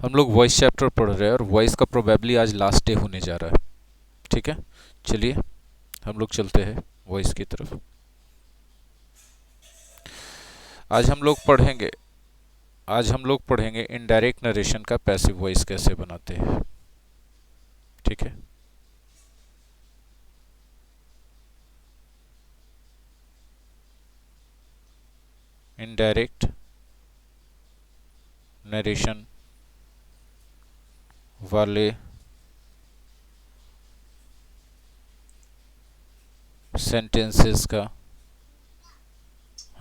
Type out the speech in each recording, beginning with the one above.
हम लोग voice chapter पढ़ रहे हैं और वॉइस का प्रोबेबली आज लास्ट डे होने जा रहा है। ठीक है, चलिए हम लोग चलते हैं वॉइस की तरफ। आज हम लोग पढ़ेंगे आज हम लोग पढ़ेंगे इनडायरेक्ट नरेशन का पैसिव वॉइस कैसे बनाते हैं। ठीक है, इनडायरेक्ट नरेशन वाले सेंटेंसेस का।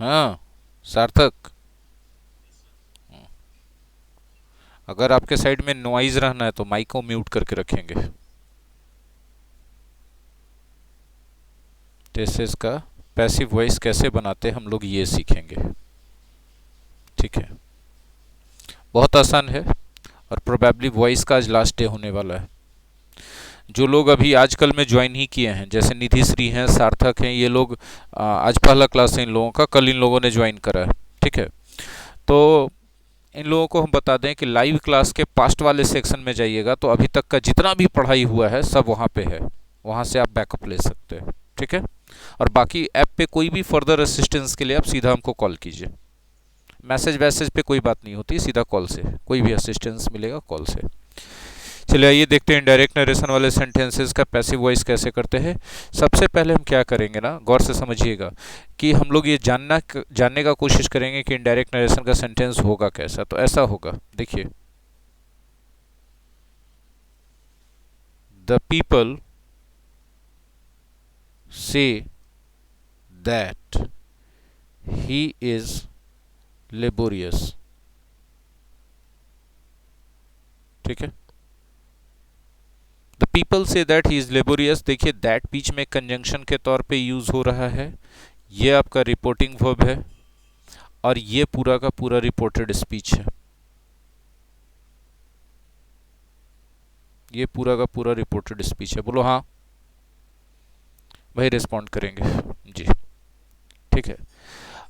हाँ सार्थक, अगर आपके साइड में नॉइज रहना है तो माइक को म्यूट करके रखेंगे। टेसेस का पैसिव वॉइस कैसे बनाते हम लोग ये सीखेंगे। ठीक है, बहुत आसान है और प्रोबेबली वॉइस का आज लास्ट डे होने वाला है। जो लोग अभी आजकल में ज्वाइन ही किए हैं, जैसे निधि श्री हैं, सार्थक हैं, ये लोग आज पहला क्लास है इन लोगों का, कल इन लोगों ने ज्वाइन करा है। ठीक है, तो इन लोगों को हम बता दें कि लाइव क्लास के पास्ट वाले सेक्शन में जाइएगा तो अभी तक का जितना भी पढ़ाई हुआ है सब वहाँ पे है, वहाँ से आप बैकअप ले सकते हैं। ठीक है, और बाकी ऐप पे कोई भी फर्दर असिस्टेंस के लिए आप सीधा हमको कॉल कीजिए। मैसेज वैसेज पे कोई बात नहीं होती, सीधा कॉल से कोई भी असिस्टेंस मिलेगा कॉल से। चलिए आइए देखते हैं डायरेक्ट नरेशन वाले सेंटेंसेस का पैसिव वॉइस कैसे करते हैं। सबसे पहले हम क्या करेंगे ना, गौर से समझिएगा कि हम लोग ये जानने का कोशिश करेंगे कि इनडायरेक्ट नरेशन का सेंटेंस होगा कैसा। तो ऐसा होगा, देखिए, the people say that he is laborious. ठीक है, the people say that he is laborious. देखिए दैट बीच में कंजंक्शन के तौर पे यूज हो रहा है, ये आपका रिपोर्टिंग वर्ब है और ये पूरा का पूरा रिपोर्टेड स्पीच है। ये पूरा का पूरा रिपोर्टेड स्पीच है। बोलो हाँ भाई, रिस्पॉन्ड करेंगे जी। ठीक है,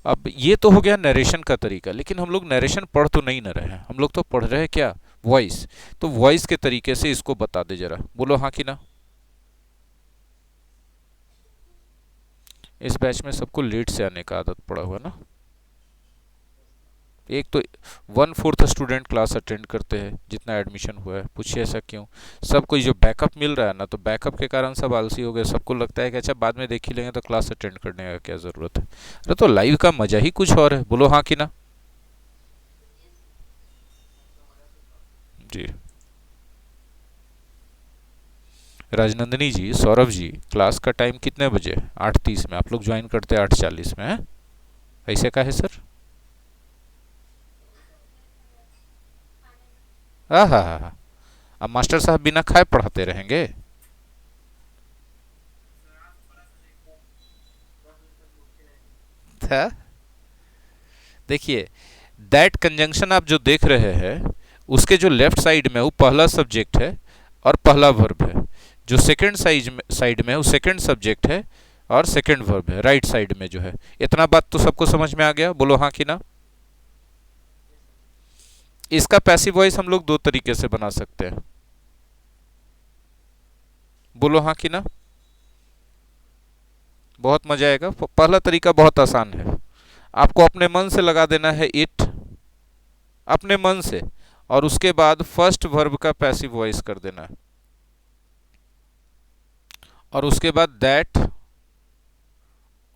अब ये तो हो गया नरेशन का तरीका, लेकिन हम लोग नरेशन पढ़ तो नहीं न रहे हैं, हम लोग तो पढ़ रहे हैं क्या, वॉइस। तो वॉइस के तरीके से इसको बता दे जरा, बोलो हाँ कि ना। इस बैच में सबको लेट से आने का आदत पड़ा हुआ ना। एक तो 1/4 स्टूडेंट क्लास अटेंड करते हैं जितना एडमिशन हुआ है, पूछिए ऐसा क्यों। सब कोई जो बैकअप मिल रहा है ना, तो बैकअप के कारण सब आलसी हो गए, सबको लगता है कि अच्छा बाद में देख ही लेंगे, तो क्लास अटेंड करने का क्या ज़रूरत है। अरे तो लाइव का मजा ही कुछ और है, बोलो हाँ कि ना जी। राजनंदिनी जी, सौरभ जी, क्लास का टाइम कितने बजे? 8:30 में, आप लोग ज्वाइन करते हैं 8:40 में, है ऐसे का है सर? हाँ हाँ हाँ हाँ, अब मास्टर साहब बिना खाए पढ़ाते रहेंगे? था? देखिए, दैट कंजंक्शन आप जो देख रहे हैं उसके जो लेफ्ट साइड में वो पहला सब्जेक्ट है और पहला वर्ब है, जो सेकंड साइड में वो सेकंड सब्जेक्ट है और सेकंड वर्ब है राइट साइड में जो है। इतना बात तो सबको समझ में आ गया, बोलो हाँ कि ना। इसका पैसिव वॉइस हम लोग दो तरीके से बना सकते हैं, बोलो हाँ कि ना। बहुत मजा आएगा। पहला तरीका बहुत आसान है, आपको अपने मन से लगा देना है इट, अपने मन से, और उसके बाद फर्स्ट वर्ब का पैसिव वॉइस कर देना है और उसके बाद दैट,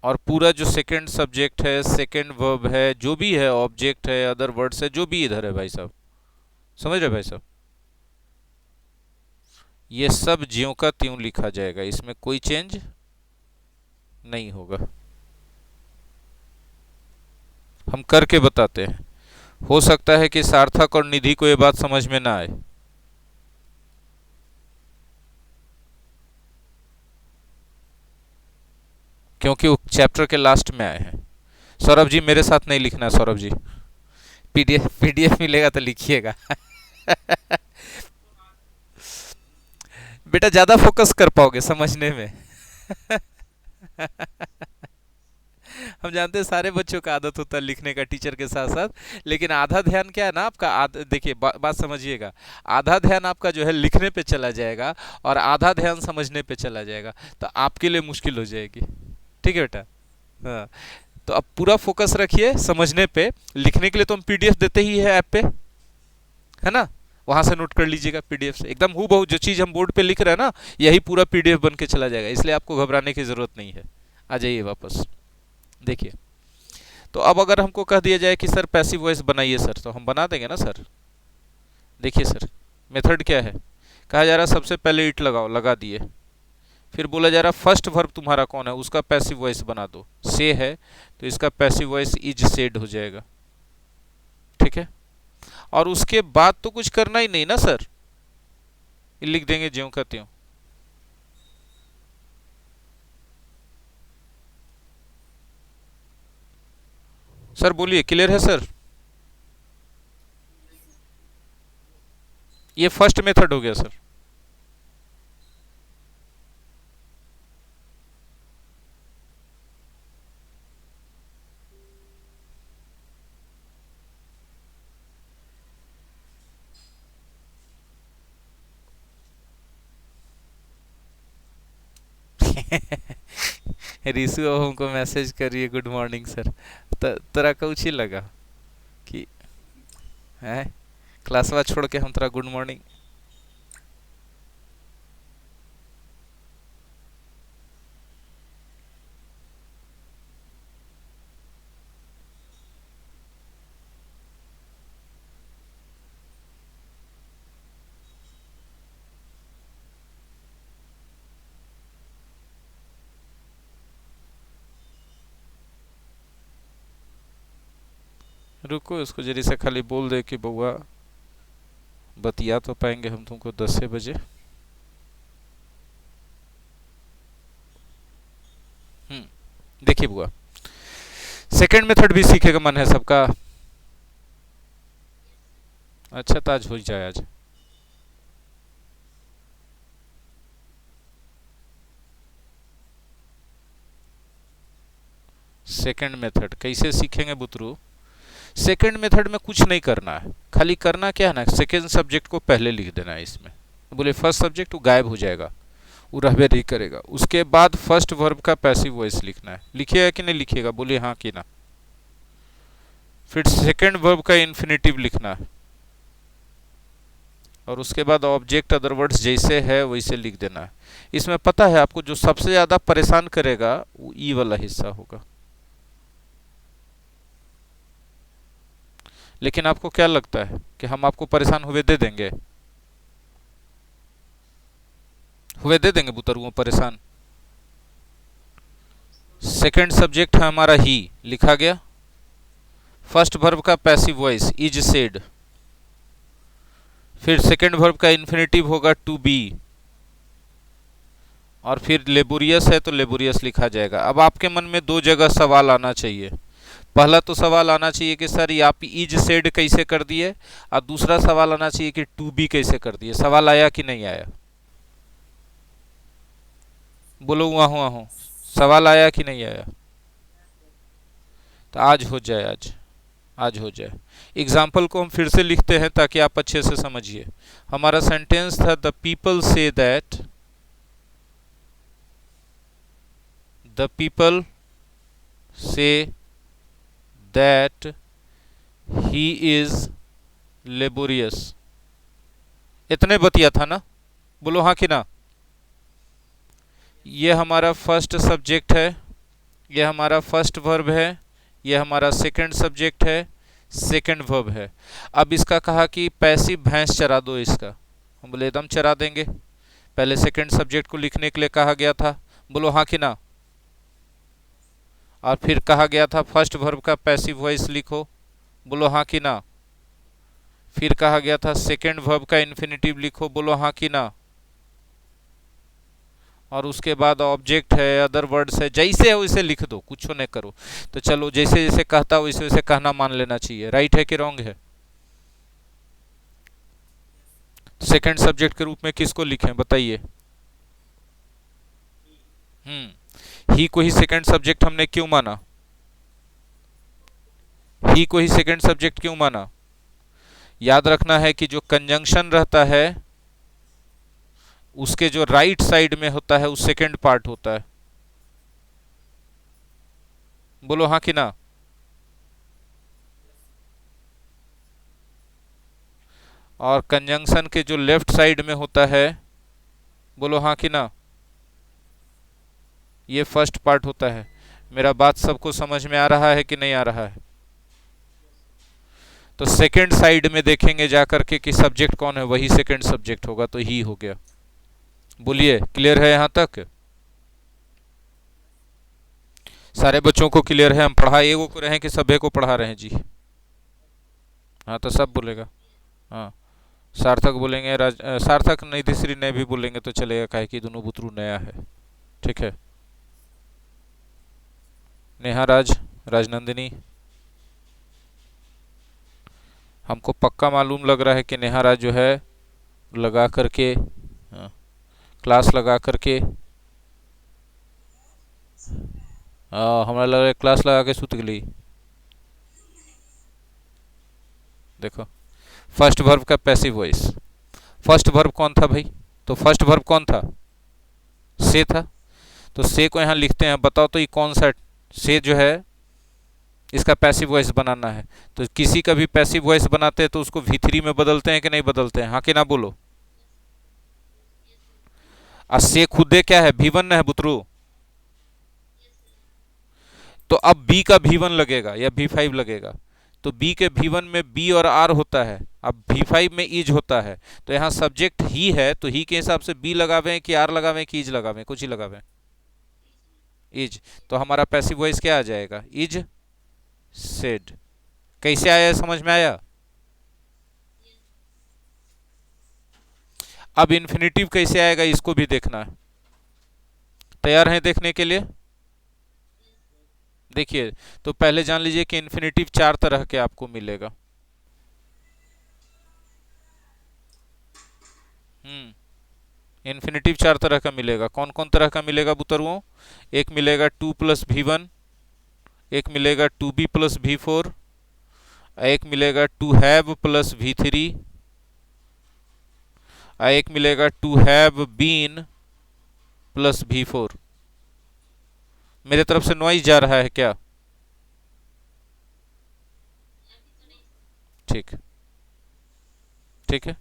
और पूरा जो सेकंड सब्जेक्ट है, सेकंड वर्ब है, जो भी है, ऑब्जेक्ट है, अदर वर्ड्स है, जो भी इधर है भाई साहब, समझ रहे भाई साहब, ये सब ज्यों का त्यों लिखा जाएगा, इसमें कोई चेंज नहीं होगा। हम करके बताते हैं, हो सकता है कि सार्थक और निधि को ये बात समझ में ना आए। क्योंकि वो चैप्टर के लास्ट में आए हैं। सौरभ जी मेरे साथ नहीं लिखना, सौरभ जी पीडीएफ मिलेगा तो लिखिएगा। बेटा ज्यादा फोकस कर पाओगे समझने में। हम जानते हैं सारे बच्चों का आदत होता है लिखने का टीचर के साथ साथ, लेकिन आधा ध्यान क्या है ना आपका, देखिए बात समझिएगा, आधा ध्यान आपका जो है लिखने पे चला जाएगा और आधा ध्यान समझने पे चला जाएगा, तो आपके लिए मुश्किल हो जाएगी। ठीक है बेटा। हाँ, तो अब पूरा फोकस रखिए समझने पे। लिखने के लिए तो हम पीडीएफ देते ही है ऐप पे, है ना, वहां से नोट कर लीजिएगा पीडीएफ से, एकदम हूबहू जो चीज हम बोर्ड पे लिख रहे हैं ना, यही पूरा पीडीएफ बन के चला जाएगा, इसलिए आपको घबराने की जरूरत नहीं है। आ जाइए वापस, देखिए। तो अब अगर हमको कह दिया जाए कि सर पैसिव वॉइस बनाइए सर, तो हम बना देंगे ना सर। देखिए सर, मेथड क्या है, कहा जा रहा सबसे पहले इट लगाओ, लगा दिए। फिर बोला जा रहा फर्स्ट वर्ब तुम्हारा कौन है, उसका पैसिव वॉइस बना दो। से है तो इसका पैसिव वॉइस इज सेड हो जाएगा। ठीक है, और उसके बाद तो कुछ करना ही नहीं ना सर, ये लिख देंगे ज्यों का त्यों। सर बोलिए, क्लियर है सर? ये फर्स्ट मेथड हो गया सर। रिसु अब हमको मैसेज करिए गुड मॉर्निंग सर। तोरा कौची लगा कि है क्लासवा छोड़ के हम तोरा गुड मॉर्निंग? रुको, इसको जरी से खाली बोल दे कि बउआ बतिया तो पाएंगे हम तुमको 10 बजे। देखिए बुआ, सेकंड मेथड भी सीखे का मन है सबका? अच्छा, तो आज हो जाए आज। सेकंड मेथड कैसे सीखेंगे बुतरू? सेकंड मेथड में कुछ नहीं करना है, खाली करना क्या है ना, सेकंड सब्जेक्ट को पहले लिख देना है इसमें। बोले फर्स्ट सब्जेक्ट वो गायब हो जाएगा, वो रहबे नहीं करेगा। उसके बाद फर्स्ट वर्ब का पैसिव वॉइस लिखना है। लिखिएगा कि नहीं लिखिएगा, बोलिए हाँ कि ना। फिर सेकंड वर्ब का इन्फिनेटिव लिखना है, और उसके बाद ऑब्जेक्ट अदर वर्ड्स जैसे है वैसे लिख देना है। इसमें पता है आपको जो सबसे ज्यादा परेशान करेगा वो ई वाला हिस्सा होगा। लेकिन आपको क्या लगता है कि हम आपको परेशान हुए दे देंगे? हुए दे देंगे बुतरुओं परेशान? सेकंड सब्जेक्ट है हमारा ही, लिखा गया। फर्स्ट वर्ब का पैसिव वॉइस इज सेड, फिर सेकंड वर्ब का इन्फिनेटिव होगा टू बी, और फिर लेबोरियस है तो लेबोरियस लिखा जाएगा। अब आपके मन में दो जगह सवाल आना चाहिए। पहला तो सवाल आना चाहिए कि सर ये आप इज सेड कैसे कर दिए, और दूसरा सवाल आना चाहिए कि टू बी कैसे कर दिए। सवाल आया कि नहीं आया? बोलो वहाँ हूँ, सवाल आया कि नहीं आया? तो आज हो जाए, आज हो जाए। एग्जाम्पल को हम फिर से लिखते हैं ताकि आप अच्छे से समझिए। हमारा सेंटेंस था the people say that, the people say that he is laborious. इतने बतिया था ना, बोलो हाँ कि ना। ये हमारा फर्स्ट सब्जेक्ट है, ये हमारा फर्स्ट वर्ब है, ये हमारा सेकंड सब्जेक्ट है, सेकंड वर्ब है। अब इसका कहा कि पैसिव भैंस चरा दो इसका, हम बोले एकदम चरा देंगे। पहले सेकंड सब्जेक्ट को लिखने के लिए कहा गया था, बोलो हाँ कि ना। और फिर कहा गया था फर्स्ट वर्ब का पैसिव वॉइस लिखो, बोलो हाँ कि ना। फिर कहा गया था सेकंड वर्ब का इन्फिनेटिव लिखो, बोलो हाँ कि ना। और उसके बाद ऑब्जेक्ट है, अदर वर्ड्स है, जैसे है वैसे लिख दो, कुछ नहीं करो। तो चलो जैसे जैसे कहता वैसे वैसे कहना मान लेना चाहिए। राइट है कि रॉन्ग है? सेकंड सब्जेक्ट के रूप में किसको लिखें बताइए? ही को ही सेकंड सब्जेक्ट हमने क्यों माना? ही को ही सेकंड सब्जेक्ट क्यों माना? याद रखना है कि जो कंजंक्शन रहता है उसके जो राइट साइड में होता है उस सेकंड पार्ट होता है। बोलो हाँ कि ना? और कंजंक्शन के जो लेफ्ट साइड में होता है, बोलो हाँ कि ना, ये फर्स्ट पार्ट होता है। मेरा बात सबको समझ में आ रहा है कि नहीं आ रहा है? तो सेकंड साइड में देखेंगे जाकर के कि सब्जेक्ट कौन है, वही सेकंड सब्जेक्ट होगा, तो ही हो गया। बोलिए, क्लियर है यहां तक? सारे बच्चों को क्लियर है? हम पढ़ा एगो को रहे हैं कि सभे को पढ़ा रहे हैं जी? हाँ तो सब बोलेगा। हाँ, सार्थक बोलेंगे, सार्थक निधिश्री ने भी बोलेंगे तो चलेगा, काहे कि दोनों बुतरू नया है। ठीक है, नेहा, राजनंदिनी, हमको पक्का मालूम लग रहा है कि नेहा राज जो है लगा करके, हाँ, क्लास लगा करके, हमारा लग रहा है क्लास लगा के सुत गई। देखो, फर्स्ट वर्ब का पैसिव वॉइस। फर्स्ट वर्ब कौन था भाई? तो फर्स्ट वर्ब कौन था? से था। तो से को यहाँ लिखते हैं। बताओ तो ये कौन सा से जो है इसका पैसिव वॉइस बनाना है। तो किसी का भी पैसिव वॉइस बनाते हैं तो उसको V3 में बदलते हैं कि नहीं बदलते हैं? हाँ कि ना बोलो। और से खुदे क्या है? V1 है बुतरू। तो अब B का V1 लगेगा या V5 लगेगा? तो B के V1 में B और R होता है, अब V5 में इज होता है। तो यहाँ सब्जेक्ट ही है, तो ही के हिसाब से B लगावें कि R लगावें कि इज लगावें? कुछ ही लगावें, इज। तो हमारा पैसिव वॉइस क्या आ जाएगा? Is said. कैसे आया, समझ में आया? अब इन्फिनेटिव कैसे आएगा इसको भी देखना है। तैयार हैं देखने के लिए? देखिए, तो पहले जान लीजिए कि इन्फिनेटिव 4 तरह के आपको मिलेगा। इन्फिनेटिव 4 तरह का मिलेगा। कौन कौन तरह का मिलेगा बुतरुओं? एक मिलेगा 2 + V1, एक मिलेगा 2B + V4, एक मिलेगा टू हैव प्लस V3, एक मिलेगा to have been plus V4। मेरे तरफ से नॉइज जा रहा है क्या? ठीक, ठीक है।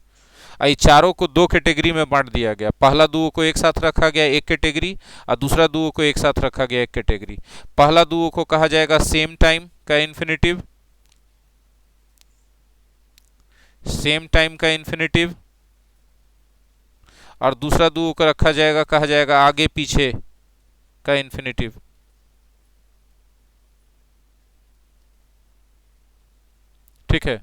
आई चारों को दो कैटेगरी में बांट दिया गया। पहला दुओ को एक साथ रखा गया एक कैटेगरी, और दूसरा दुओ को एक साथ रखा गया एक कैटेगरी। पहला दुओ को कहा जाएगा सेम टाइम का इन्फिनेटिव, सेम टाइम का इन्फिनेटिव। और दूसरा दुओ को रखा जाएगा, कहा जाएगा आगे पीछे का इन्फिनेटिव। ठीक है,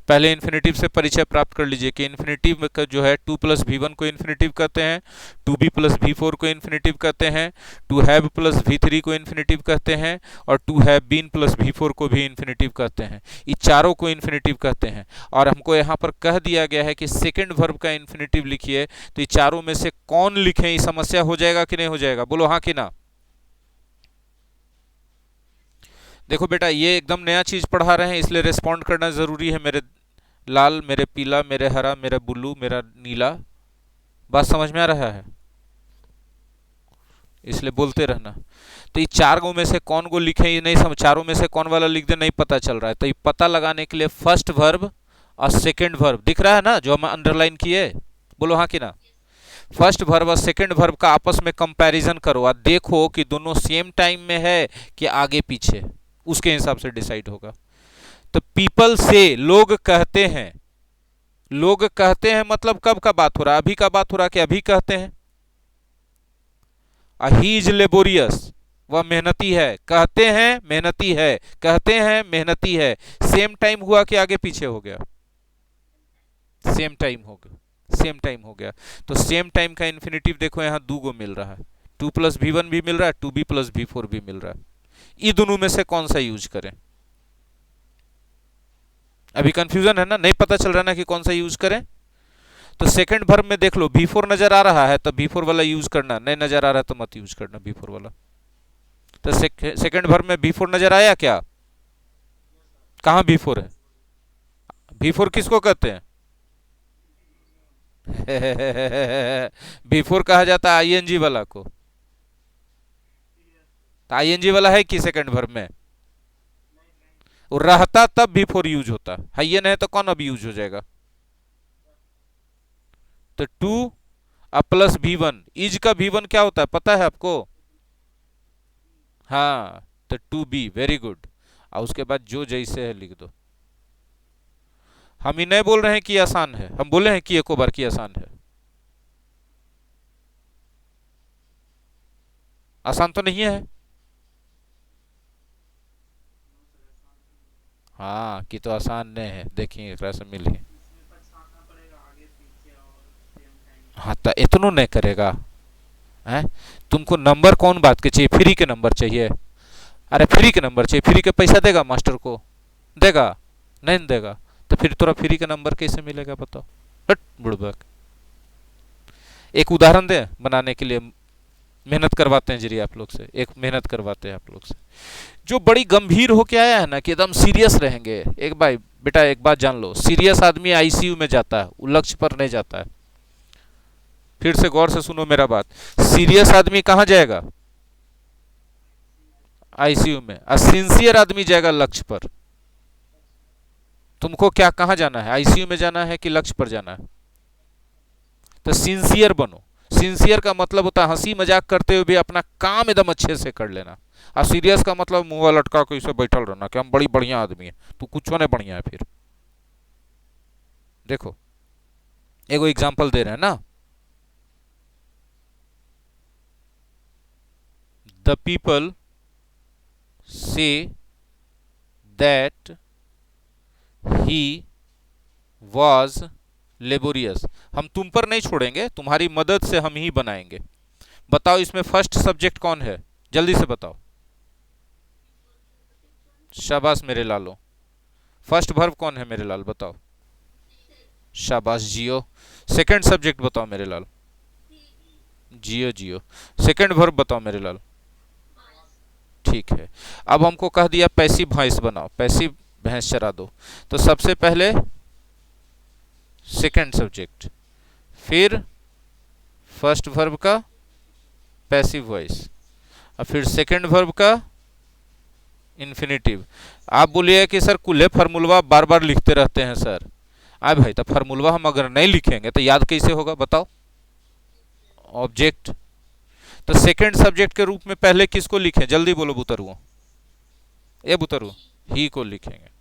पहले इन्फिनेटिव से परिचय प्राप्त कर लीजिए कि इन्फिनेटिव का जो है 2 + V1 को इन्फिनेटिव कहते हैं, 2B + V4 को इन्फिनेटिव कहते हैं, टू हैव प्लस V3 को इन्फिनेटिव कहते हैं, और to have been plus V4 को भी इन्फिनेटिव कहते हैं। ये चारों को इन्फिनेटिव कहते हैं। और हमको यहाँ पर कह दिया गया है कि सेकेंड वर्ब का इन्फिनेटिव लिखिए, तो ये चारों में से कौन लिखें, ये समस्या हो जाएगा कि नहीं हो जाएगा? बोलो हाँ कि ना। देखो बेटा, ये एकदम नया चीज पढ़ा रहे हैं, इसलिए रिस्पॉन्ड करना जरूरी है। मेरे लाल, मेरे पीला, मेरे हरा, मेरा ब्लू, मेरा नीला, बात समझ में आ रहा है? इसलिए बोलते रहना। तो ये चार गो में से कौन गो लिखे, ये नहीं समझ, चारों में से कौन वाला लिख दे नहीं पता चल रहा है। तो ये पता लगाने के लिए फर्स्ट वर्ब और सेकंड वर्ब दिख रहा है ना, जो हम अंडरलाइन किए? बोलो हाँ कि ना। फर्स्ट वर्ब और सेकंड वर्ब का आपस में कंपैरिजन करो और देखो कि दोनों सेम टाइम में है कि आगे पीछे, उसके हिसाब से डिसाइड होगा। तो पीपल से, लोग कहते हैं। लोग कहते हैं मतलब कब का बात हो रहा है? अभी का बात हो रहा है कि अभी कहते हैं? ही इज लेबोरियस, वह मेहनती है। कहते हैं मेहनती है, कहते हैं मेहनती है। सेम टाइम हुआ कि आगे पीछे हो गया? सेम टाइम हो गया, सेम टाइम हो गया। तो सेम टाइम का इन्फिनेटिव देखो यहां दो गो मिल रहा है, 2 + V1 भी मिल रहा है, 2B + V4 भी मिल रहा है। ये दोनों में से कौन सा यूज करें? अभी कंफ्यूजन है ना, नहीं पता चल रहा ना कि कौन सा यूज करें। तो सेकंड वर्ब में देख लो, V4 नजर आ रहा है तो V4 वाला यूज करना, नहीं नजर आ रहा है तो मत यूज करना V4 वाला। तो सेकंड वर्ब में V4 नजर आया क्या? कहाँ बी फोर है? बी फोर किसको कहते हैं? बी फोर कहा जाता है आईएनजी वाला को। तो आईएनजी वाला है कि सेकंड वर्ब में? वो रहता तब बी फोर यूज होता है, ये नहीं तो कौन अब यूज हो जाएगा? तो टू अब प्लस भी वन, इज का भी वन क्या होता है पता है आपको? हाँ, तो टू बी, वेरी गुड। और उसके बाद जो जैसे है लिख दो। हम ही नहीं बोल रहे हैं कि आसान है, हम बोले हैं कि एको बार की आसान है। आसान तो नहीं है। हाँ कि तो आसान नहीं है, देखिए एक से मिली। हाँ तो इतनो नहीं करेगा है? तुमको नंबर कौन बात के चाहिए? फ्री के नंबर चाहिए? अरे फ्री के नंबर चाहिए, फ्री के पैसा देगा मास्टर को? देगा? नहीं देगा। तो फिर तोरा फ्री का नंबर कैसे मिलेगा बताओ? हट बुड़बक। एक उदाहरण दे बनाने के लिए, मेहनत करवाते हैं जरिए आप लोग से, एक मेहनत करवाते हैं आप लोग से। जो बड़ी गंभीर होके आया है ना कि एकदम सीरियस रहेंगे, एक भाई बेटा एक बात जान लो, सीरियस आदमी आईसीयू में जाता है, वो लक्ष्य पर नहीं जाता है। फिर से गौर से सुनो मेरा बात, सीरियस आदमी कहाँ जाएगा? आईसीयू में। और सिंसियर आदमी जाएगा लक्ष्य पर। तुमको क्या कहाँ जाना है? आईसीयू में जाना है कि लक्ष्य पर जाना है? तो सिंसियर बनो। सिंसियर का मतलब होता है हंसी मजाक करते हुए भी अपना काम एकदम अच्छे से कर लेना। और सीरियस का मतलब मुंह लटका के इसे बैठल रहना कि हम बड़ी बढ़िया आदमी है। तू कुछ नहीं बढ़िया है। फिर देखो एगो एग्जांपल दे रहे हैं ना, the people say that he was laborious. हम तुम पर नहीं छोड़ेंगे, तुम्हारी मदद से हम ही बनाएंगे। बताओ इसमें फर्स्ट सब्जेक्ट कौन है? जल्दी से बताओ। शाबाश मेरे लालो। फर्स्ट वर्ब कौन है मेरे लाल बताओ? शाबाश जियो। सेकंड सब्जेक्ट बताओ मेरे लाल? जियो जियो। सेकंड वर्ब बताओ मेरे लाल? ठीक है। अब हमको कह दिया पैसिव भैंस बनाओ, पैसिव भैंस चरा दो। तो सबसे पहले सेकंड सब्जेक्ट, फिर फर्स्ट वर्ब का पैसिव वॉइस, और फिर सेकंड वर्ब का इन्फिनिटिव। आप बोलिए कि सर कुल्हे फार्मूलवा बार बार लिखते रहते हैं सर। आ भाई तो फार्मूलवा हम अगर नहीं लिखेंगे तो याद कैसे होगा बताओ? ऑब्जेक्ट। तो सेकंड सब्जेक्ट के रूप में पहले किसको लिखें? जल्दी बोलो बुतरुओं। ए बुतरुओं, ही को लिखेंगे।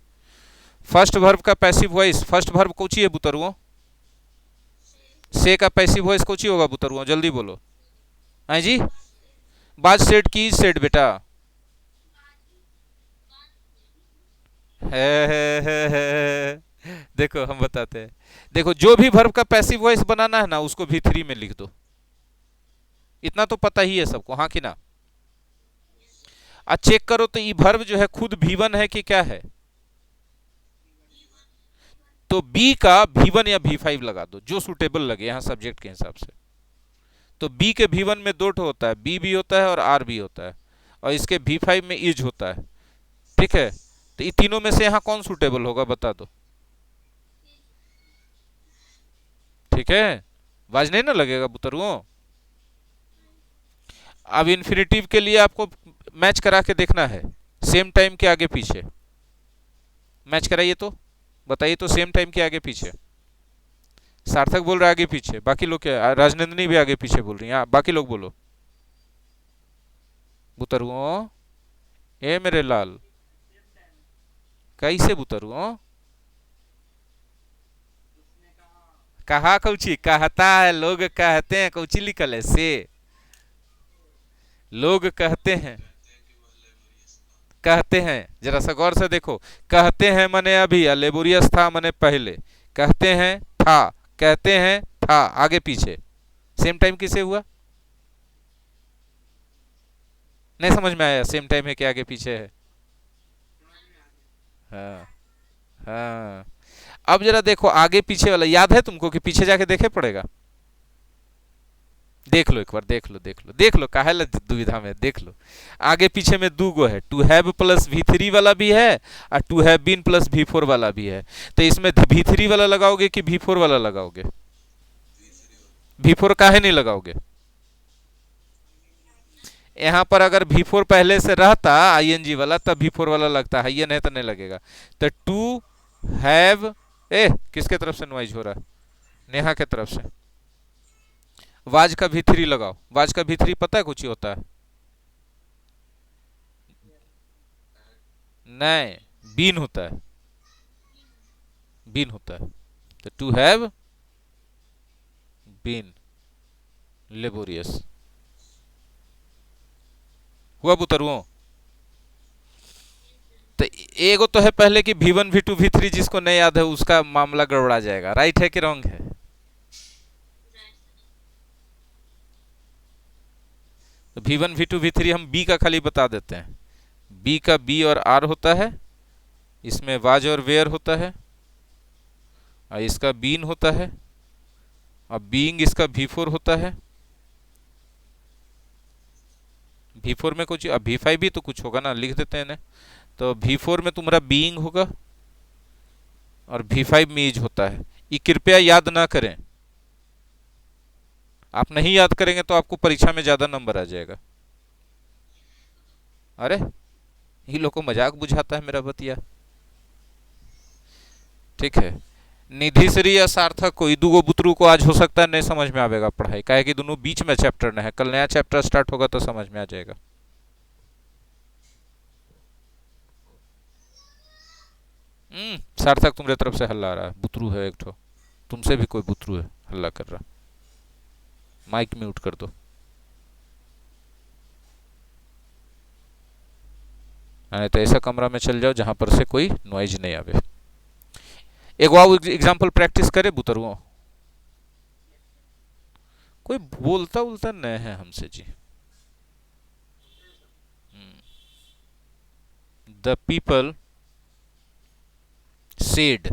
फर्स्ट वर्ब का passive voice, first verb Cauchy है बुतरुओं? से का पैसिव वॉइस कौची होगा बुतरुओं? जल्दी बोलो। हाँ जी, बाज सेट की सेट बेटा है। देखो हम बताते हैं। देखो जो भी वर्ब का पैसिव वॉइस बनाना है ना उसको भी थ्री में लिख दो। इतना तो पता ही है सबको, हाँ कि ना? चेक करो तो ये वर्ब जो है खुद V1 है कि क्या है? तो बी का V1 या V5 लगा दो, जो सुटेबल लगे यहां सब्जेक्ट के हिसाब से। तो बी के V1 में दो ठो होता है, बी भी होता है और आर भी होता है, और इसके V5 में इज होता है। ठीक है, तो ये तीनों में से यहां कौन सुटेबल होगा बता दो। ठीक है, वाज नहीं ना लगेगा बुतरुओं? अब इन्फिनेटिव के लिए आपको मैच करा के देखना है, सेम टाइम के आगे पीछे मैच कराइए तो बताइए तो, सेम टाइम के आगे पीछे। सार्थक बोल रहा है आगे पीछे, बाकी लोग क्या? राजनंदिनी भी आगे पीछे बोल रही है, बाकी लोग बोलो। बुतरुओं, ए मेरे लाल, कैसे बुतरुओं? कहा कौची कहता है? लोग कहते हैं, कौची लिखल है से? लोग कहते हैं, कहते हैं, जरा सा गौर से देखो। कहते हैं मने अभी, लेबोरियस था मने पहले। कहते हैं था, कहते हैं था, आगे पीछे सेम टाइम किसे हुआ? नहीं समझ में आया? सेम टाइम है कि आगे पीछे है? हाँ हाँ। अब जरा देखो आगे पीछे वाला याद है तुमको कि पीछे जाके देखे पड़ेगा? देख लो एक बार, देख लो काहे ला दुविधा में, देख लो आगे पीछे में दू गो है, टू हैव प्लस V3 वाला भी है और to have been plus V4 वाला भी है। तो इसमें V3 वाला लगाओगे कि V4 वाला लगाओगे? V4 काहे नहीं लगाओगे? यहाँ पर अगर V4 पहले से रहता ING वाला तब V4 वाला लगता है, ये नहीं तो नहीं लगेगा। तो टू हैव, ए किसके तरफ से नॉइज हो रहा है? नेहा के तरफ से। वाज का V3 लगाओ, वाज का V3 पता है कुछ ही होता है? नहीं, बीन होता है, बीन होता है। तो टू हैव बीन लेबोरियस हुआ बुतरुओं। तो एगो तो है पहले कि V1 V2 V3, जिसको नहीं याद है उसका मामला गड़बड़ा जाएगा। राइट है कि रॉन्ग है? तो V1 V2 V3 हम B का खाली बता देते हैं। B का B और R होता है, इसमें वाज और वेयर होता है, और इसका बीन होता है, और बीइंग इसका V4 होता है। V4 में कुछ, अब V5 भी तो कुछ होगा ना, लिख देते हैं ना। तो V4 में तुम्हारा बीइंग होगा और V5 में इज होता है। ये कृपया याद ना करें, आप नहीं याद करेंगे तो आपको परीक्षा में ज्यादा नंबर आ जाएगा। अरे ये लोग को मजाक बुझाता है मेरा बतिया। ठीक है, निधिश्री या सार्थक कोई दूगो बुतरू को आज हो सकता है नहीं समझ में आवेगा पढ़ाई, काहे कि दोनों बीच में चैप्टर न है। कल नया चैप्टर स्टार्ट होगा तो समझ में आ जाएगा। सार्थक तुम्हारे तरफ से हल्ला आ रहा है, बुतरू है एक ठो, तुमसे भी कोई बुतरू है हल्ला कर रहा। माइक म्यूट कर दो। नहीं तो ऐसा कमरा में चल जाओ जहां पर से कोई नॉइज नहीं आवे। एक और एग्जांपल प्रैक्टिस करे बुतरुओं। कोई बोलता उलता नहीं है हमसे जी। The people said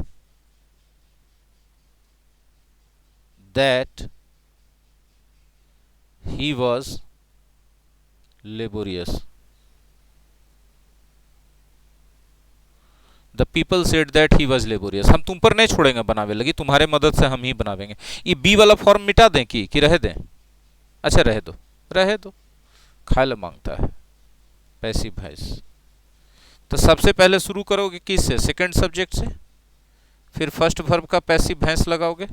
that he was laborious. The people said that he was laborious. हम तुम पर नहीं छोड़ेंगे बनावे लगी, तुम्हारे मदद से हम ही बनावेंगे। ये बी वाला फॉर्म मिटा दें कि रह दें? अच्छा रहे दो, रहे दो, खाल मांगता है पैसिव वॉइस। तो सबसे पहले शुरू करोगे किससे? सेकंड सब्जेक्ट से, फिर फर्स्ट वर्ब का पैसिव वॉइस लगाओगे,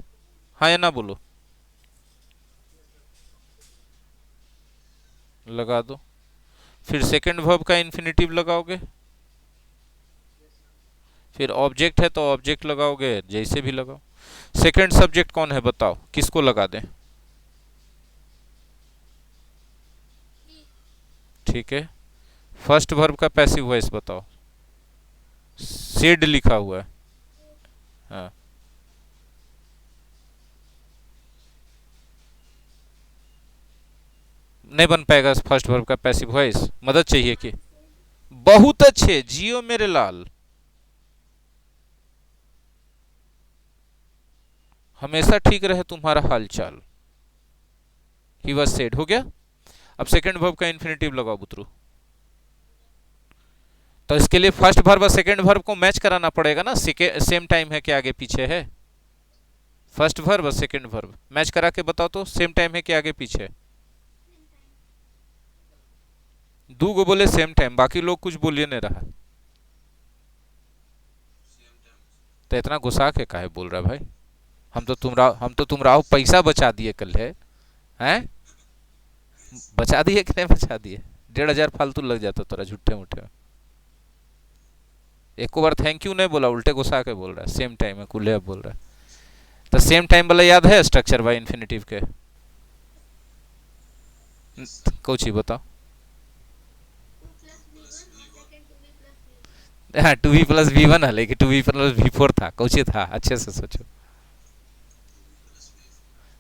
हाँ या ना बोलो? लगा दो। फिर सेकंड वर्ब का इन्फिनेटिव लगाओगे, फिर ऑब्जेक्ट है तो ऑब्जेक्ट लगाओगे, जैसे भी लगाओ। सेकंड सब्जेक्ट कौन है बताओ, किसको लगा दें? ठीक है, फर्स्ट वर्ब का पैसिव वॉइस बताओ। सेड लिखा हुआ है, हाँ। नहीं बन पाएगा फर्स्ट वर्ब का पैसिव वॉइस, मदद चाहिए कि? बहुत अच्छे, जियो मेरे लाल, हमेशा ठीक रहे तुम्हारा हालचाल। ही वॉज सेड हो गया। अब सेकंड वर्ब का इन्फिनेटिव लगाओ बुतरू। तो इसके लिए फर्स्ट वर्ब और सेकंड वर्ब को मैच कराना पड़ेगा ना, सेम टाइम है कि आगे पीछे है? फर्स्ट वर्ब और सेकंड वर्ब मैच करा के बताओ तो, सेम टाइम है कि आगे पीछे है? दो गो बोले सेम टाइम, बाकी लोग कुछ बोलिए नहीं रहा। तो इतना गुस्सा के काहे बोल रहा भाई? हम तो तुमरा पैसा बचा दिए कल है, हैं? बचा दिए कि नहीं बचा दिए? 1,500 फालतू लग जाता तोरा झूठे मूठे में। एक बार थैंक यू नहीं बोला, उल्टे गुस्सा के बोल रहा है। सेम टाइम है कुल्ले बोल रहा है। तो सेम टाइम वाला याद है स्ट्रक्चर बाय इन्फिनेटिव के? कुछ ही बताओ। हाँ, 2v + v1 है, लेकिन 2v + v4 था, कुछ था, अच्छे से सोचो।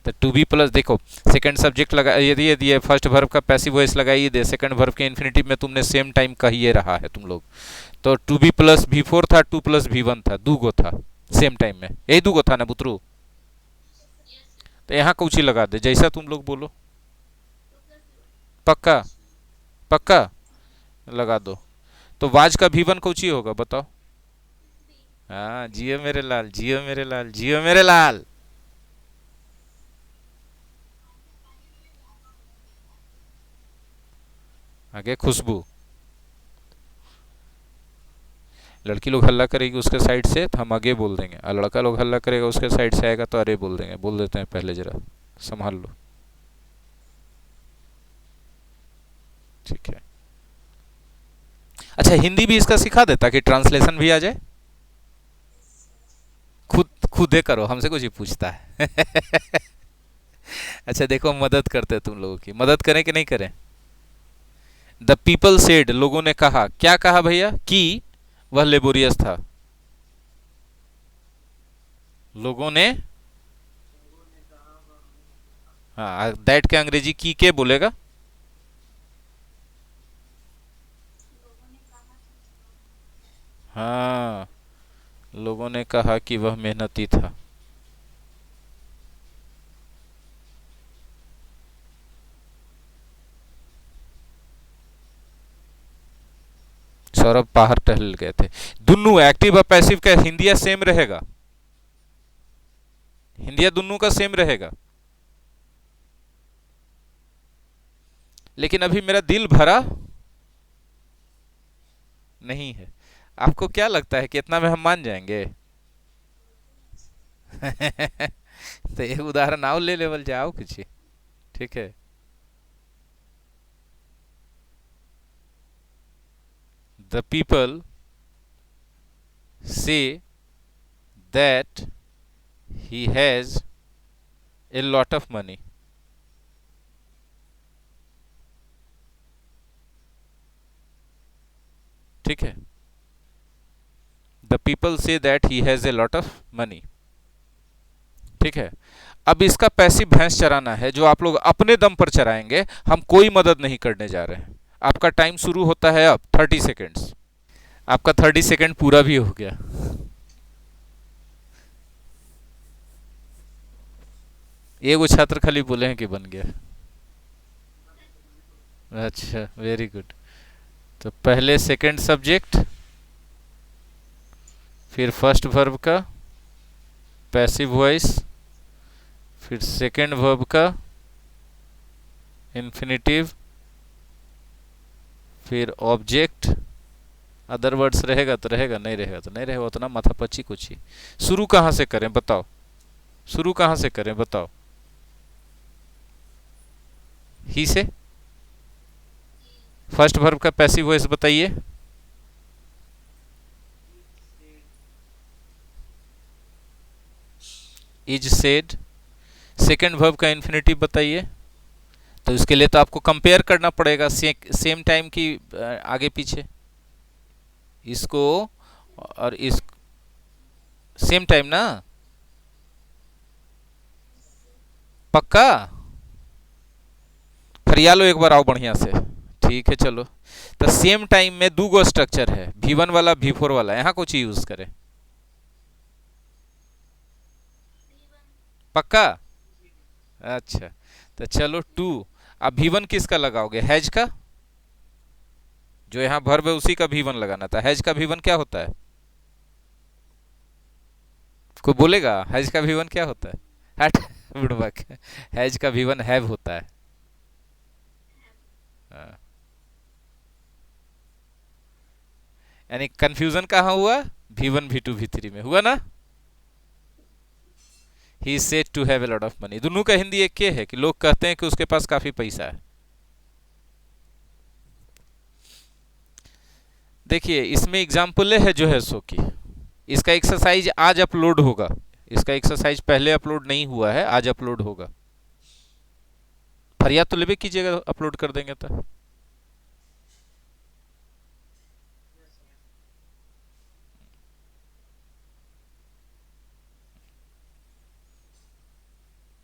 तो 2v प्लस, देखो सेकंड सब्जेक्ट लगा, यदि ये फर्स्ट वर्ब का पैसिव वॉइस लगाइए दे, सेकंड वर्ब के इन्फिनेटिव में तुमने सेम टाइम कहिए रहा है तुम लोग। तो 2v + v4 था, 2 + v1 था, दूगो था सेम टाइम में, यही दूगो था ना बुतरू? तो यहाँ कुछ ही लगा दे, जैसा तुम लोग बोलो। पक्का? पक्का? लगा दो। तो वाज का भी1 कौची होगा बताओ? हाँ, जियो मेरे लाल, जियो मेरे लाल, जियो मेरे लाल। आगे खुशबू। लड़की लोग हल्ला करेगी उसके साइड से तो हम आगे बोल देंगे, और लड़का लोग हल्ला करेगा उसके साइड से आएगा तो अरे बोल देंगे। बोल देते हैं पहले, जरा संभाल लो। ठीक है। अच्छा, हिंदी भी इसका सिखा दे ताकि ट्रांसलेशन भी आ जाए। खुद खुदे करो, हमसे कुछ ही पूछता है। अच्छा देखो, मदद करते हैं, तुम लोगों की मदद करें कि नहीं करें? द पीपल सेड, लोगों ने कहा, क्या कहा भैया? कि वह लेबोरियस था। लोगों ने, हाँ, दैट के अंग्रेजी की के बोलेगा? हाँ, लोगों ने कहा कि वह मेहनती था। सौरभ बाहर टहल गए थे। दुन्नु एक्टिव और पैसिव का हिंदिया सेम रहेगा। हिंदिया दुन्नु का सेम रहेगा। लेकिन अभी मेरा दिल भरा नहीं है। आपको क्या लगता है कि इतना में हम मान जाएंगे? तो एक उदाहरण आओ, ले लेवल जाओ कुछ। ठीक है। The people say that he has a lot of money. ठीक है। The people say that he has a lot of money. ठीक है। अब इसका पैसिव भैंस चराना है जो आप लोग अपने दम पर चराएंगे, हम कोई मदद नहीं करने जा रहे हैं। आपका टाइम शुरू होता है अब 30 सेकेंड्स। आपका 30 सेकेंड पूरा भी हो गया। एगो छात्र खाली बोले हैं कि बन गया। अच्छा, वेरी गुड। तो पहले सेकंड सब्जेक्ट, फिर फर्स्ट वर्ब का पैसिव वॉइस, फिर सेकंड वर्ब का इन्फिनिटिव, फिर ऑब्जेक्ट। अदर वर्ड्स रहेगा तो रहेगा, नहीं रहेगा तो नहीं रहेगा, उतना माथा पची कुछ ही। शुरू कहाँ से करें बताओ? शुरू कहाँ से करें बताओ? ही से। फर्स्ट वर्ब का पैसिव वॉइस बताइए। Is said. सेकंड वर्ब का इन्फिनिटिव बताइए। तो इसके लिए तो आपको कंपेयर करना पड़ेगा सेम टाइम की आगे पीछे, इसको और इस सेम टाइम ना। पक्का? फरिया लो एक बार, आओ बढ़िया से। ठीक है चलो। तो सेम टाइम में दो गो स्ट्रक्चर है, V1 वाला V4 वाला, यहाँ कुछ यूज करें। पक्का? अच्छा, तो चलो टू। अब V1 किसका लगाओगे? हैज का। जो यहाँ वर्ब है उसी का V1 लगाना था। हैज का V1 क्या होता है? कोई बोलेगा हैज का V1 क्या होता है? हट बुड़बक। हैज का V1 हैव होता है। हाँ। यानी कंफ्यूजन कहाँ हुआ? V1 V2 V3 में हुआ ना। He is said to have a lot of money. दोनों का हिंदी एक के है कि लोग कहते हैं कि उसके पास काफी पैसा है। देखिए इसमें एग्जाम्पल है जो है सो की। इसका एक्सरसाइज आज अपलोड होगा। इसका एक्सरसाइज पहले अपलोड नहीं हुआ है, आज अपलोड होगा। फरियाद तो लेबे कीजिएगा, अपलोड कर देंगे तो।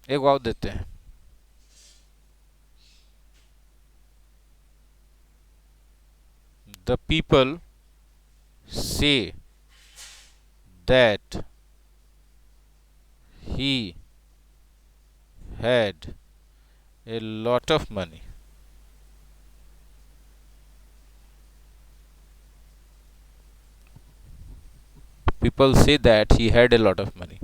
एक वाव देते हैं। The people say that he had a lot of money. People say that he had a lot of money.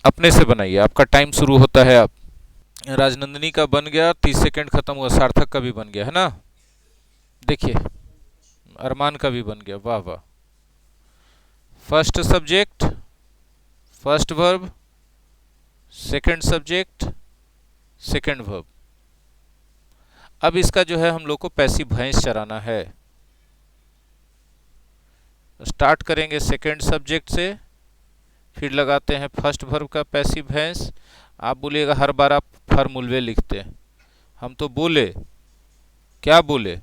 अपने से बनाइए, आपका टाइम शुरू होता है अब। राजनंदिनी का बन गया, 30 सेकंड खत्म हुआ। सार्थक का भी बन गया है ना, देखिए अरमान का भी बन गया, वाह वाह। First subject, first verb, second subject, second verb. अब इसका जो है हम लोग को पैसिव भैंस चराना है। स्टार्ट करेंगे सेकंड सब्जेक्ट से, फिर लगाते हैं फर्स्ट वर्ब का पैसिव भैंस। आप बोलिएगा हर बार आप फॉर्मूले लिखते हैं, हम तो बोले, क्या बोले,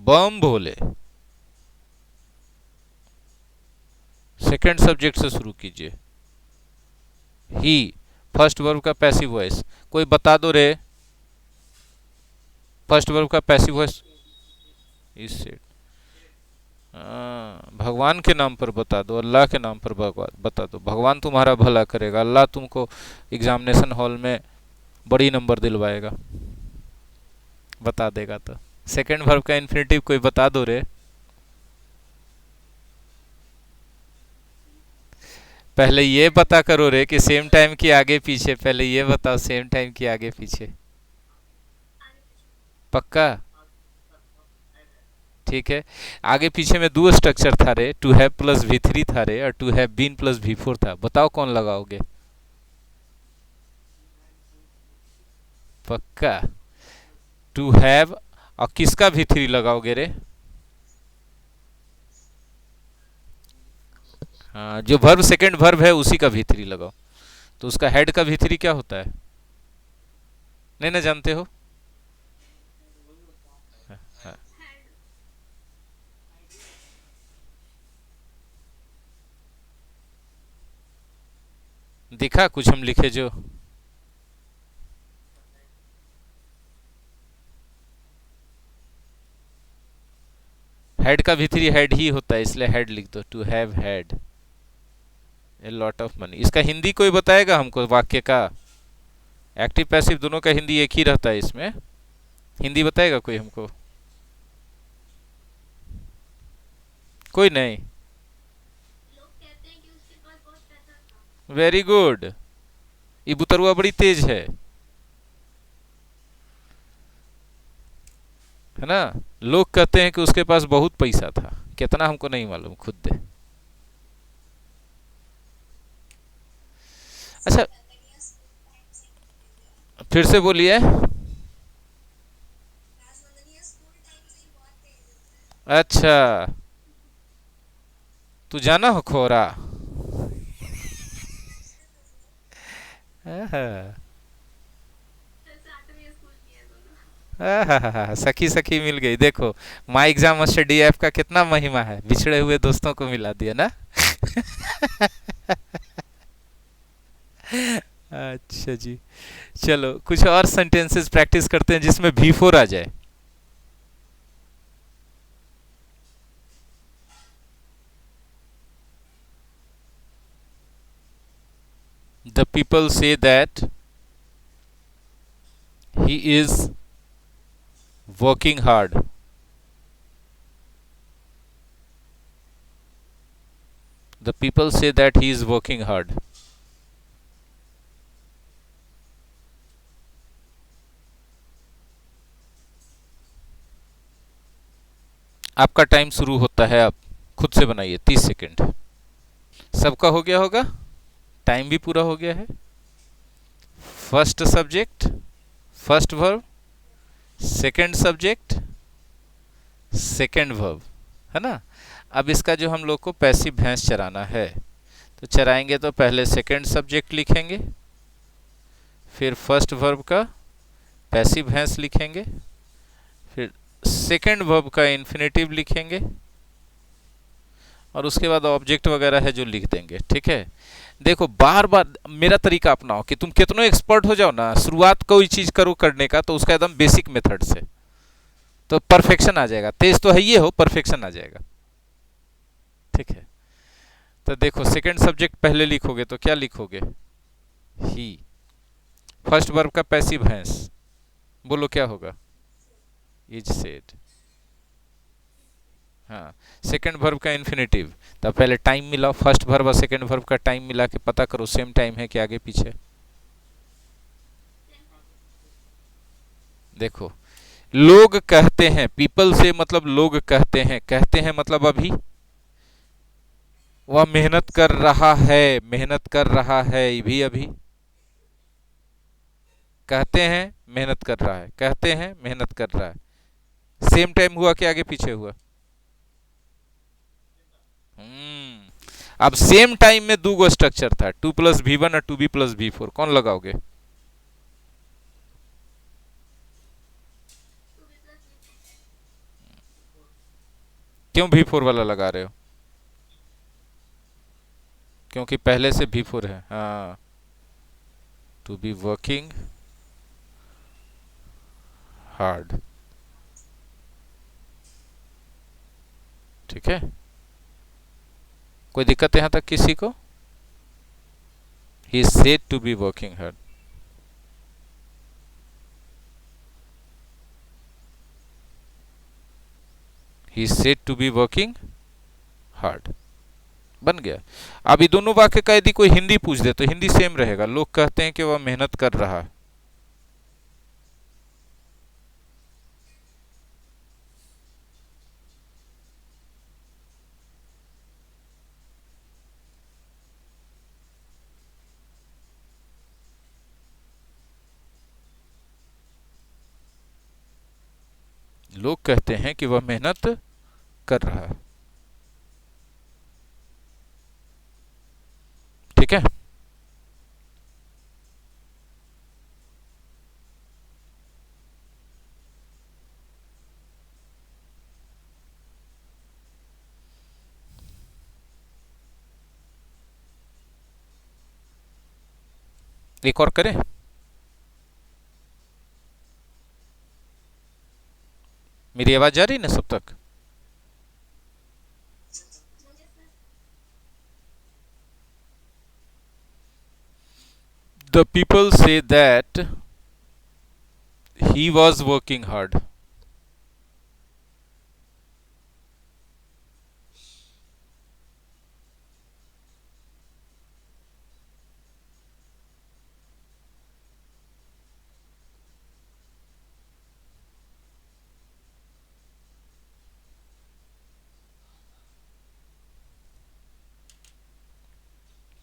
बम बोले। सेकंड सब्जेक्ट से शुरू कीजिए। ही, फर्स्ट वर्ब का पैसिव वॉइस, कोई बता दो रे। फर्स्ट वर्ब का पैसिव वॉइस इज सेड। भगवान के नाम पर बता दो, अल्लाह के नाम पर बता दो। भगवान तुम्हारा भला करेगा, अल्लाह तुमको एग्जामिनेशन हॉल में बड़ी नंबर दिलवाएगा, बता देगा। तो सेकंड वर्ब का इन्फिनेटिव कोई बता दो रे। पहले ये पता करो रे कि सेम टाइम की आगे पीछे, पहले ये बताओ सेम टाइम की आगे पीछे। पक्का, ठीक है। आगे पीछे में दो स्ट्रक्चर था रे, टू हैव प्लस V3 था रे, और to have been plus V4 था। बताओ कौन लगाओगे। पक्का टू हैव, और किसका V3 लगाओगे रे। हाँ, जो वर्ब सेकंड वर्ब है उसी का V3 लगाओ। तो उसका हेड का V3 क्या होता है, नहीं ना जानते हो। हाँ, हाँ। दिखा कुछ हम लिखे जो। हेड का V3 हेड ही होता है, इसलिए हेड लिख दो, to have had a lot of money. इसका हिंदी कोई बताएगा हमको, वाक्य का एक्टिव पैसिव दोनों का हिंदी एक ही रहता है इसमें। हिंदी बताएगा कोई हमको, कोई नहीं। वेरी गुड, ये बुतरुआ बड़ी तेज है ना। लोग कहते हैं कि उसके पास बहुत पैसा था, कितना हमको नहीं मालूम, खुद दे। अच्छा, फिर से बोलिए। अच्छा, तू जाना हो खोरा। सखी सखी मिल गई, देखो my exam master D app का कितना महिमा है, बिछड़े हुए दोस्तों को मिला दिया ना। अच्छा जी, चलो कुछ और सेंटेंसेस प्रैक्टिस करते हैं जिसमें V4 आ जाए। The people say that he is working hard. The people say that he is working hard. आपका टाइम शुरू होता है, आप खुद से बनाइए, 30 सेकंड। सबका हो गया होगा, टाइम भी पूरा हो गया है। First subject, first verb, second subject, second verb, है ना। अब इसका जो हम लोग को पैसिव भैंस चराना है, तो चराएंगे तो पहले सेकंड सब्जेक्ट लिखेंगे, फिर फर्स्ट वर्ब का पैसिव भैंस लिखेंगे, फिर सेकंड वर्ब का इन्फिनेटिव लिखेंगे, और उसके बाद ऑब्जेक्ट वगैरह है जो लिख देंगे, ठीक है। देखो बार बार मेरा तरीका अपनाओ कि तुम कितनों एक्सपर्ट हो जाओ ना, शुरुआत कोई चीज करो करने का तो उसका एकदम बेसिक मेथड से, तो परफेक्शन आ जाएगा। तेज तो है ये हो, परफेक्शन आ जाएगा, ठीक है। तो देखो सेकंड सब्जेक्ट पहले लिखोगे तो क्या लिखोगे, ही। फर्स्ट वर्ब का पैसिव भैंस, बोलो क्या होगा, इज सेड। हाँ, सेकंड वर्ब का इन्फिनेटिव। तो पहले टाइम मिलाओ, फर्स्ट वर्ब और सेकंड वर्ब का टाइम मिला के पता करो सेम टाइम है कि आगे पीछे। देखो, लोग कहते हैं, पीपल से मतलब लोग कहते हैं मतलब अभी वह मेहनत कर रहा है, मेहनत कर रहा है ये भी अभी। कहते हैं मेहनत कर रहा है, कहते हैं मेहनत कर रहा है, सेम टाइम हुआ कि आगे पीछे हुआ? अब सेम टाइम में दो गो स्ट्रक्चर था, 2+V1 और 2B+V4, कौन लगाओगे? क्यों V4 वाला लगा रहे हो? क्योंकि पहले से V4 है। हाँ, टू बी वर्किंग हार्ड। ठीक है, कोई दिक्कत यहां तक किसी को? He is said to be working hard. He is said to be working hard, बन गया। अब ये दोनों वाक्य का यदि कोई हिंदी पूछ दे तो हिंदी सेम रहेगा, लोग कहते हैं कि वह मेहनत कर रहा है। लोग कहते हैं कि वह मेहनत कर रहा है। ठीक है, एक और करें? मेरी आवाज जा रही ना सब तक? The people say that he was working hard.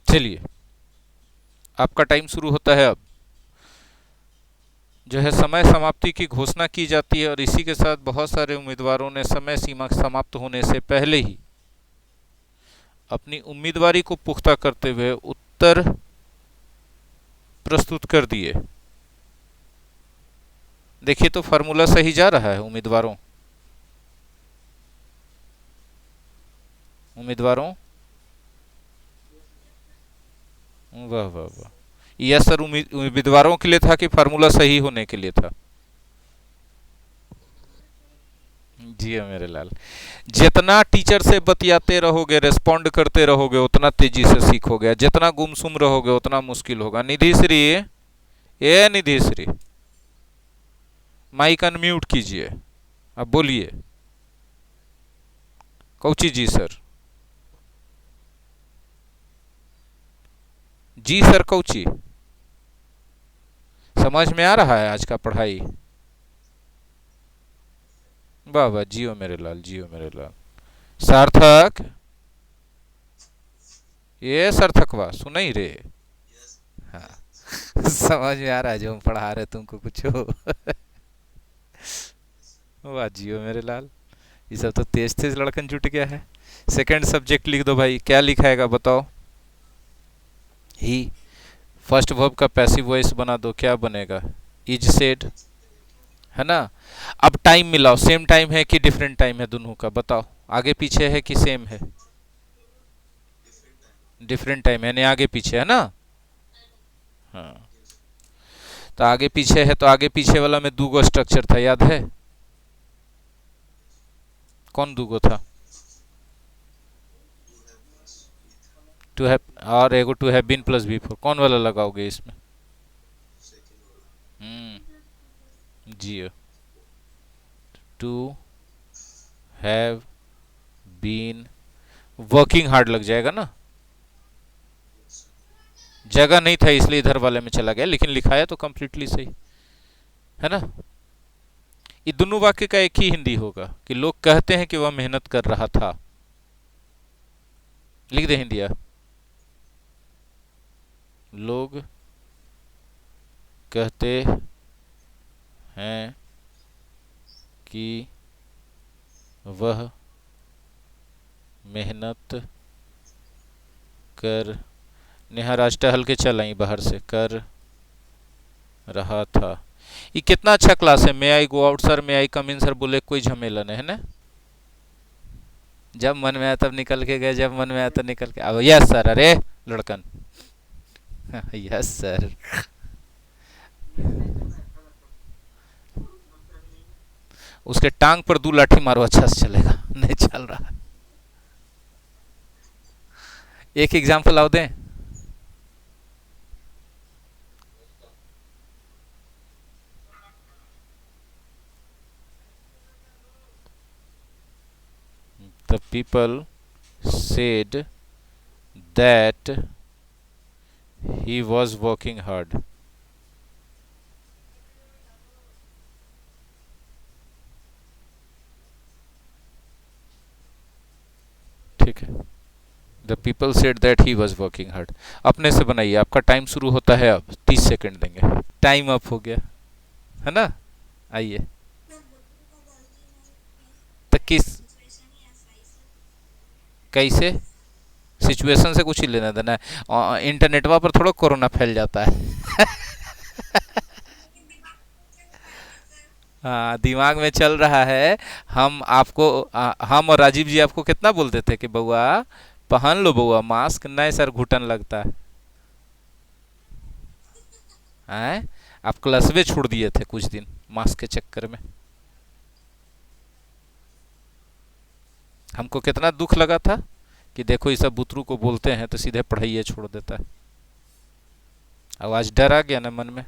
चलिए, आपका टाइम शुरू होता है अब। जो है समय समाप्ति की घोषणा की जाती है और इसी के साथ बहुत सारे उम्मीदवारों ने समय सीमा समाप्त होने से पहले ही अपनी उम्मीदवारी को पुख्ता करते हुए उत्तर प्रस्तुत कर दिए। देखिए तो फार्मूला सही जा रहा है उम्मीदवारों, उम्मीदवारों। वाह वाह वाह, यह सर उम्मीदवारों के लिए था कि फार्मूला सही होने के लिए था? जी हाँ मेरे लाल, जितना टीचर से बतियाते रहोगे, रेस्पॉन्ड करते रहोगे, उतना तेजी से सीखोगे। जितना गुमसुम रहोगे उतना मुश्किल होगा। निधि श्री, ये निधि श्री, माइक अनम्यूट कीजिए, अब बोलिए। कौची जी सर? जी सर कौची? समझ में आ रहा है आज का पढ़ाई? वाह वाह, जियो मेरे लाल, जियो मेरे लाल। सार्थक, ये सार्थक वाह, सुनाई रे। हाँ समझ में आ रहा है जो हम पढ़ा रहे तुमको कुछ हो। वाह जियो मेरे लाल, ये सब तो तेज तेज लड़कन जुट गया है। सेकंड सब्जेक्ट लिख दो भाई, क्या लिखाएगा बताओ? ही। फर्स्ट वर्ब का पैसिव वॉइस बना दो, क्या बनेगा? इज सेड, है ना? अब टाइम मिलाओ, सेम टाइम है कि डिफरेंट टाइम है दोनों का, बताओ। आगे पीछे है कि सेम है? डिफरेंट टाइम है, यानी आगे पीछे है ना? हाँ, तो आगे पीछे है, तो आगे पीछे वाला में दो गो स्ट्रक्चर था, याद है? कौन दो गो था? टू हैव, और एगो टू हैव बीन प्लस बी4, कौन वाला लगाओगे इसमें? जी, to have been working hard लग जाएगा ना, जगह नहीं था इसलिए इधर वाले में चला गया, लेकिन लिखाया तो कंप्लीटली सही है ना। ये दोनों वाक्य का एक ही हिंदी होगा कि लोग कहते हैं कि वह मेहनत कर रहा था। लिख दे हिंदी। लोग कहते हैं कि वह मेहनत कर, नेहा राज टहल के चल आई बाहर से, कर रहा था। ये कितना अच्छा क्लास है। मे आई गो आउट सर, मे आई कम इन सर बोले कोई झमेला नहीं है ना। जब मन में आया तब निकल के गए, जब मन में आया तब निकल के अब यस सर, अरे लड़कन यस सर। उसके टांग पर 2 लाठी मारो, अच्छा से चलेगा, नहीं चल रहा। एक एग्जाम्पल आओ दें। The people said that he was working hard. ठीक है। The people said that he was working hard. अपने से बनाइए, आपका टाइम शुरू होता है अब, 30 सेकंड देंगे। टाइम अप हो गया है ना। आइए, तो किस कैसे सिचुएशन से कुछ ही लेना देना है। इंटरनेटवा पर थोड़ा कोरोना फैल जाता है हाँ, दिमाग में चल रहा है। हम आपको हम और राजीव जी आपको कितना बोलते थे कि बउआ पहन लो बउआ मास्क, नहीं सर घुटन लगता है। हैं? आप क्लासवे छोड़ दिए थे कुछ दिन मास्क के चक्कर में। हमको कितना दुख लगा था कि देखो ये सब बुतरू को बोलते हैं तो सीधे पढ़ाइए छोड़ देता है। अब आज डर आ गया ना मन में।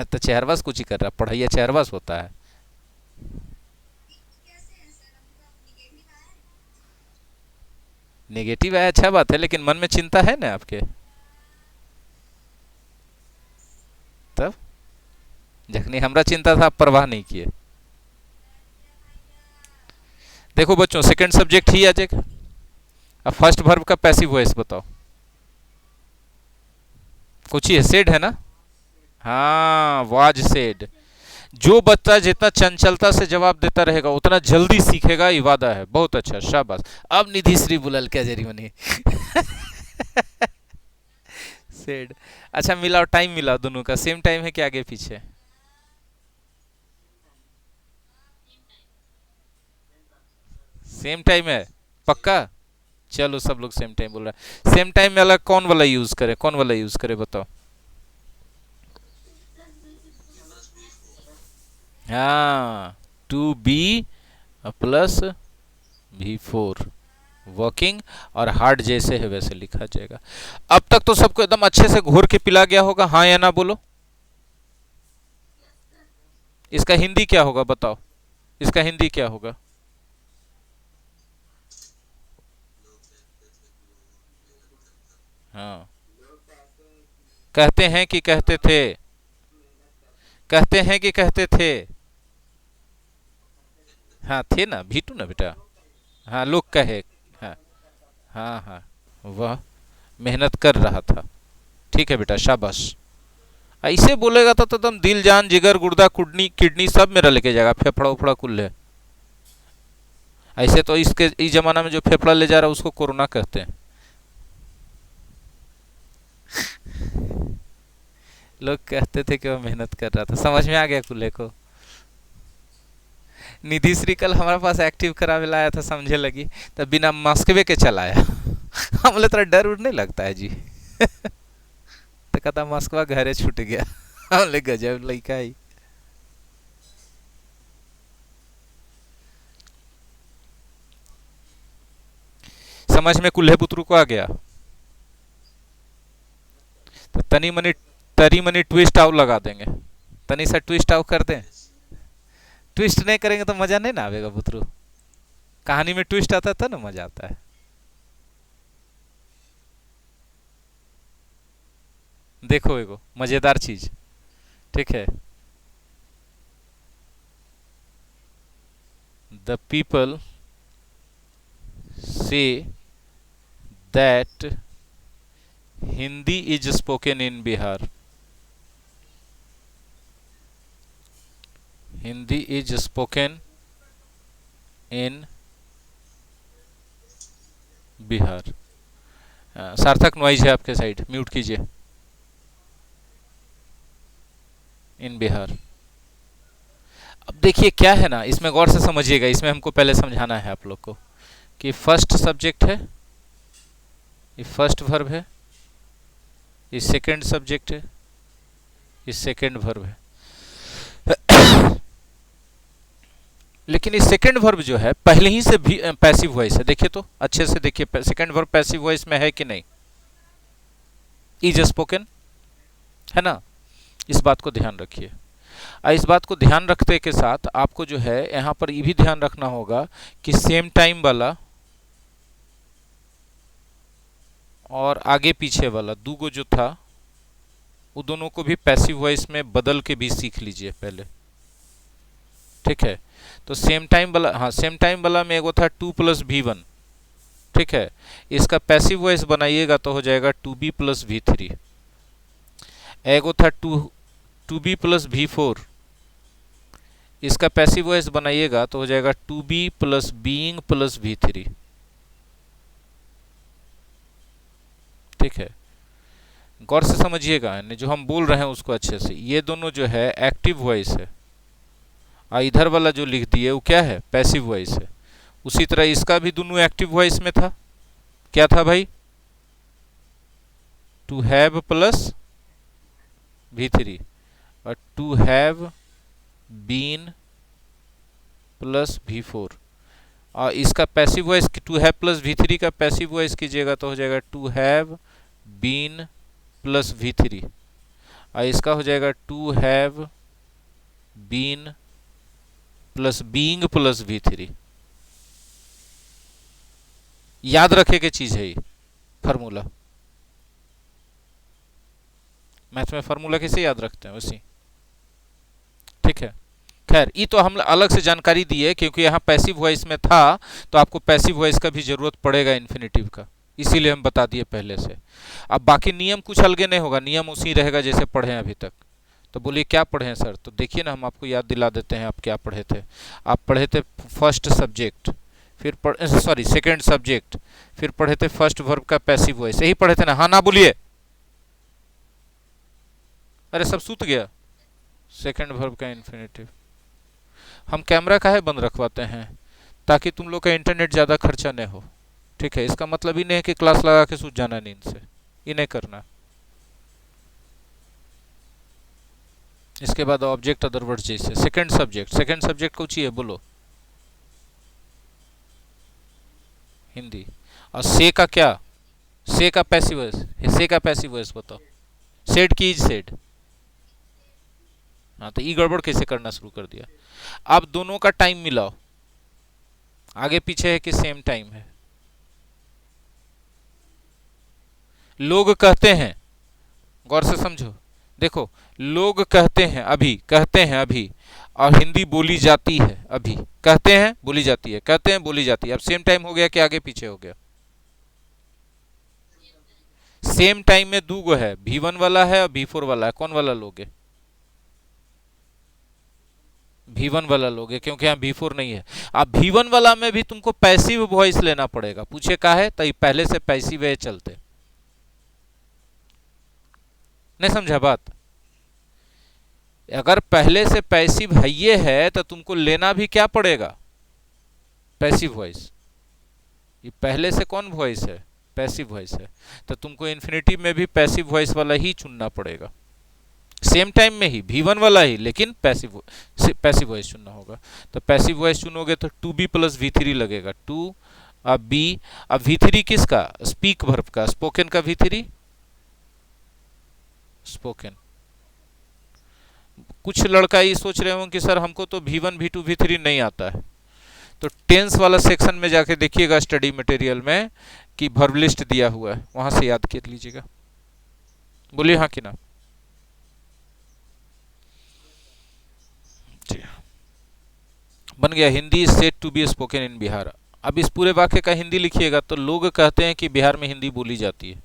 तो चेहरवास कुछ ही कर रहा, पढ़ाइया चेहरवास होता है। नेगेटिव है अच्छा बात है, लेकिन मन में चिंता है ना आपके। तब जखनी हमरा चिंता था, आप परवाह नहीं किए। देखो बच्चों, सेकंड सब्जेक्ट ही आ जाएगा। अब फर्स्ट वर्ब का पैसिव वॉइस बताओ। कुछ ही है, सेड है ना। हाँ, वाज सेड। जो बच्चा जितना चंचलता से जवाब देता रहेगा उतना जल्दी सीखेगा, ये वादा है। बहुत अच्छा, शाबाश। अब निधि श्री बुलल क्या जरी बनी सेड। अच्छा मिलाओ, टाइम मिलाओ, दोनों का सेम टाइम है कि आगे पीछे। सेम टाइम है पक्का। चलो सब लोग सेम टाइम बोल रहा है। सेम टाइम में अलग कौन वाला यूज करे, कौन वाला यूज करे बताओ। हाँ, to be plus V4 working, और हार्ड जैसे है वैसे लिखा जाएगा। अब तक तो सबको एकदम अच्छे से घोर के पिला गया होगा, हाँ या ना बोलो। इसका हिंदी क्या होगा बताओ, इसका हिंदी क्या होगा। हाँ, कहते हैं कि कहते थे, कहते हैं कि कहते थे। हाँ थे ना, भीटू ना बेटा। हाँ, लोग कहे। हाँ हाँ हाँ, वह मेहनत कर रहा था। ठीक है बेटा, शाबाश। ऐसे बोलेगा तो तुम दिल जान जिगर गुर्दा किडनी किडनी सब मेरा लेके जाएगा, फेफड़ा उफड़ा कुल है। ऐसे तो इसके इस जमाना में जो फेफड़ा ले जा रहा है उसको कोरोना कहते हैं। लोग कहते थे कि वह मेहनत कर रहा था, समझ में आ गया कुल्ले को। निधि श्री कल हमारे पास एक्टिव करावे लाया था, समझे लगी तब बिना मास्कवे के चलाया हम बोले तेरा डर उड़ नहीं लगता है जी तो कहता मास्कवा घरे छूट गया हम ले गजब लड़का ही। समझ में कुल्हे पुत्रु को आ गया। तो तनी मनी ट्विस्ट आउट लगा देंगे, तनी सा ट्विस्ट आउट कर दें। ट्विस्ट नहीं करेंगे तो मजा नहीं ना आएगा पुत्रु। कहानी में ट्विस्ट आता था ना, मजा आता है। देखो एगो मजेदार चीज। ठीक है। The people say that Hindi is spoken in Bihar. Hindi is spoken in Bihar. सार्थक नॉइज है आपके साइड, म्यूट कीजिए। इन बिहार। अब देखिए क्या है ना, इसमें गौर से समझिएगा, इसमें हमको पहले समझाना है आप लोग को कि फर्स्ट सब्जेक्ट है, ये फर्स्ट वर्ब है, ये सेकंड सब्जेक्ट है, ये सेकंड वर्ब है। लेकिन इस सेकंड वर्ब जो है पहले ही से भी पैसिव वॉइस है। देखिए तो अच्छे से देखिए, सेकंड वर्ब पैसिव वॉइस में है कि नहीं, इज स्पोकन है ना। इस बात को ध्यान रखिए। इस बात को ध्यान रखते के साथ आपको जो है यहां पर ये भी ध्यान रखना होगा कि सेम टाइम वाला और आगे पीछे वाला दूगो जो था, वो दोनों को भी पैसिव वॉइस में बदल के भी सीख लीजिए पहले। ठीक है। तो सेम टाइम वाला, हाँ सेम टाइम वाला में एगो था 2+V1। ठीक है। इसका पैसिव वॉइस बनाइएगा तो हो जाएगा 2B+V3। एगो था 2B+V4। इसका पैसिव वॉइस बनाइएगा तो हो जाएगा 2B+Being+V3। ठीक है। गौर से समझिएगा, जो हम बोल रहे हैं उसको अच्छे से। ये दोनों जो है एक्टिव वॉइस है, इधर वाला जो लिख दिए वो क्या है, पैसिव वॉइस है। उसी तरह इसका भी दोनों एक्टिव वॉइस में था। क्या था भाई, टू हैव प्लस V3 और to have been plus V4। और इसका passive voice to have plus V3 का पैसिव वॉइस कीजिएगा तो हो जाएगा to have been plus V3। और इसका हो जाएगा to have been plus being plus V3। याद रखे के चीज है ये फार्मूला। मैथ में फार्मूला कैसे याद रखते हैं वैसे। ठीक है। खैर ये तो हम अलग से जानकारी दी है, क्योंकि यहाँ पैसिव वॉइस में था तो आपको पैसिव वॉइस का भी जरूरत पड़ेगा इन्फिनेटिव का, इसीलिए हम बता दिए पहले से। अब बाकी नियम कुछ अलगे नहीं होगा, नियम उसी रहेगा जैसे पढ़े हैं अभी तक। तो बोलिए क्या पढ़े हैं सर, तो देखिए ना हम आपको याद दिला देते हैं आप क्या पढ़े थे। आप पढ़े थे फर्स्ट सब्जेक्ट, फिर सॉरी सेकंड सब्जेक्ट, फिर पढ़े थे फर्स्ट वर्ब का पैसिव वॉइस, यही पढ़े थे ना। हाँ ना बोलिए, अरे सब सूत गया। सेकंड वर्ब का इन्फिनेटिव। हम कैमरा काहे बंद रखवाते हैं, ताकि तुम लोग का इंटरनेट ज़्यादा खर्चा नहीं हो। ठीक है। इसका मतलब ही नहीं है कि क्लास लगा के सूझ जाना नींद से, ये नहीं करना। इसके बाद ऑब्जेक्ट अदर वर्ड जैसे सेकंड सब्जेक्ट, सेकंड सब्जेक्ट कौन सी है बोलो, हिंदी। और से का क्या, से का पैसिव वॉइस, से का पैसिव वॉइस बताओ। सेड की इज सेड। हाँ तो ई गड़बड़ कैसे करना शुरू कर दिया। अब दोनों का टाइम मिलाओ, आगे पीछे है कि सेम टाइम है। लोग कहते हैं, गौर से समझो, देखो लोग कहते हैं अभी, कहते हैं अभी, और हिंदी बोली जाती है अभी। कहते हैं बोली जाती है, कहते हैं बोली जाती है। अब सेम टाइम हो गया कि आगे पीछे हो गया। सेम टाइम में दो गो है, V1 वाला है और V4 वाला है। कौन वाला लोगे, V1 वाला लोगे, क्योंकि यहाँ V4 नहीं है। अब V1 वाला में भी तुमको पैसिव वॉइस लेना पड़ेगा। पूछे का है तो पहले से पैसिव है चलते। नहीं समझा बात। अगर पहले से पैसिव है ये है तो तुमको लेना भी क्या पड़ेगा, पैसिव वॉइस। ये पहले से कौन वॉइस है, पैसिव वॉइस है, तो तुमको इन्फिनिटिव में भी पैसिव वॉइस वाला ही चुनना पड़ेगा। सेम टाइम में ही V1 वाला ही, लेकिन पैसिव वॉइस चुनना होगा। तो पैसिव वॉइस चुनोगे तो 2B+V3 लगेगा। 2 अब B, अब V3 किसका, स्पीक वर्ब का, स्पोकन का V3, स्पोकन। कुछ लड़का ये सोच रहे हो कि सर हमको तो V1 V2 V3 नहीं आता है, तो टेंस वाला सेक्शन में जाके देखिएगा स्टडी मटेरियल में कि वर्ब लिस्ट दिया हुआ है, वहां से याद कर लीजिएगा। बोलिए हाँ कि ना। जी, बन गया। Hindi is said to be spoken in Bihar. अब इस पूरे वाक्य का हिंदी लिखिएगा तो लोग कहते हैं कि बिहार में हिंदी बोली जाती है।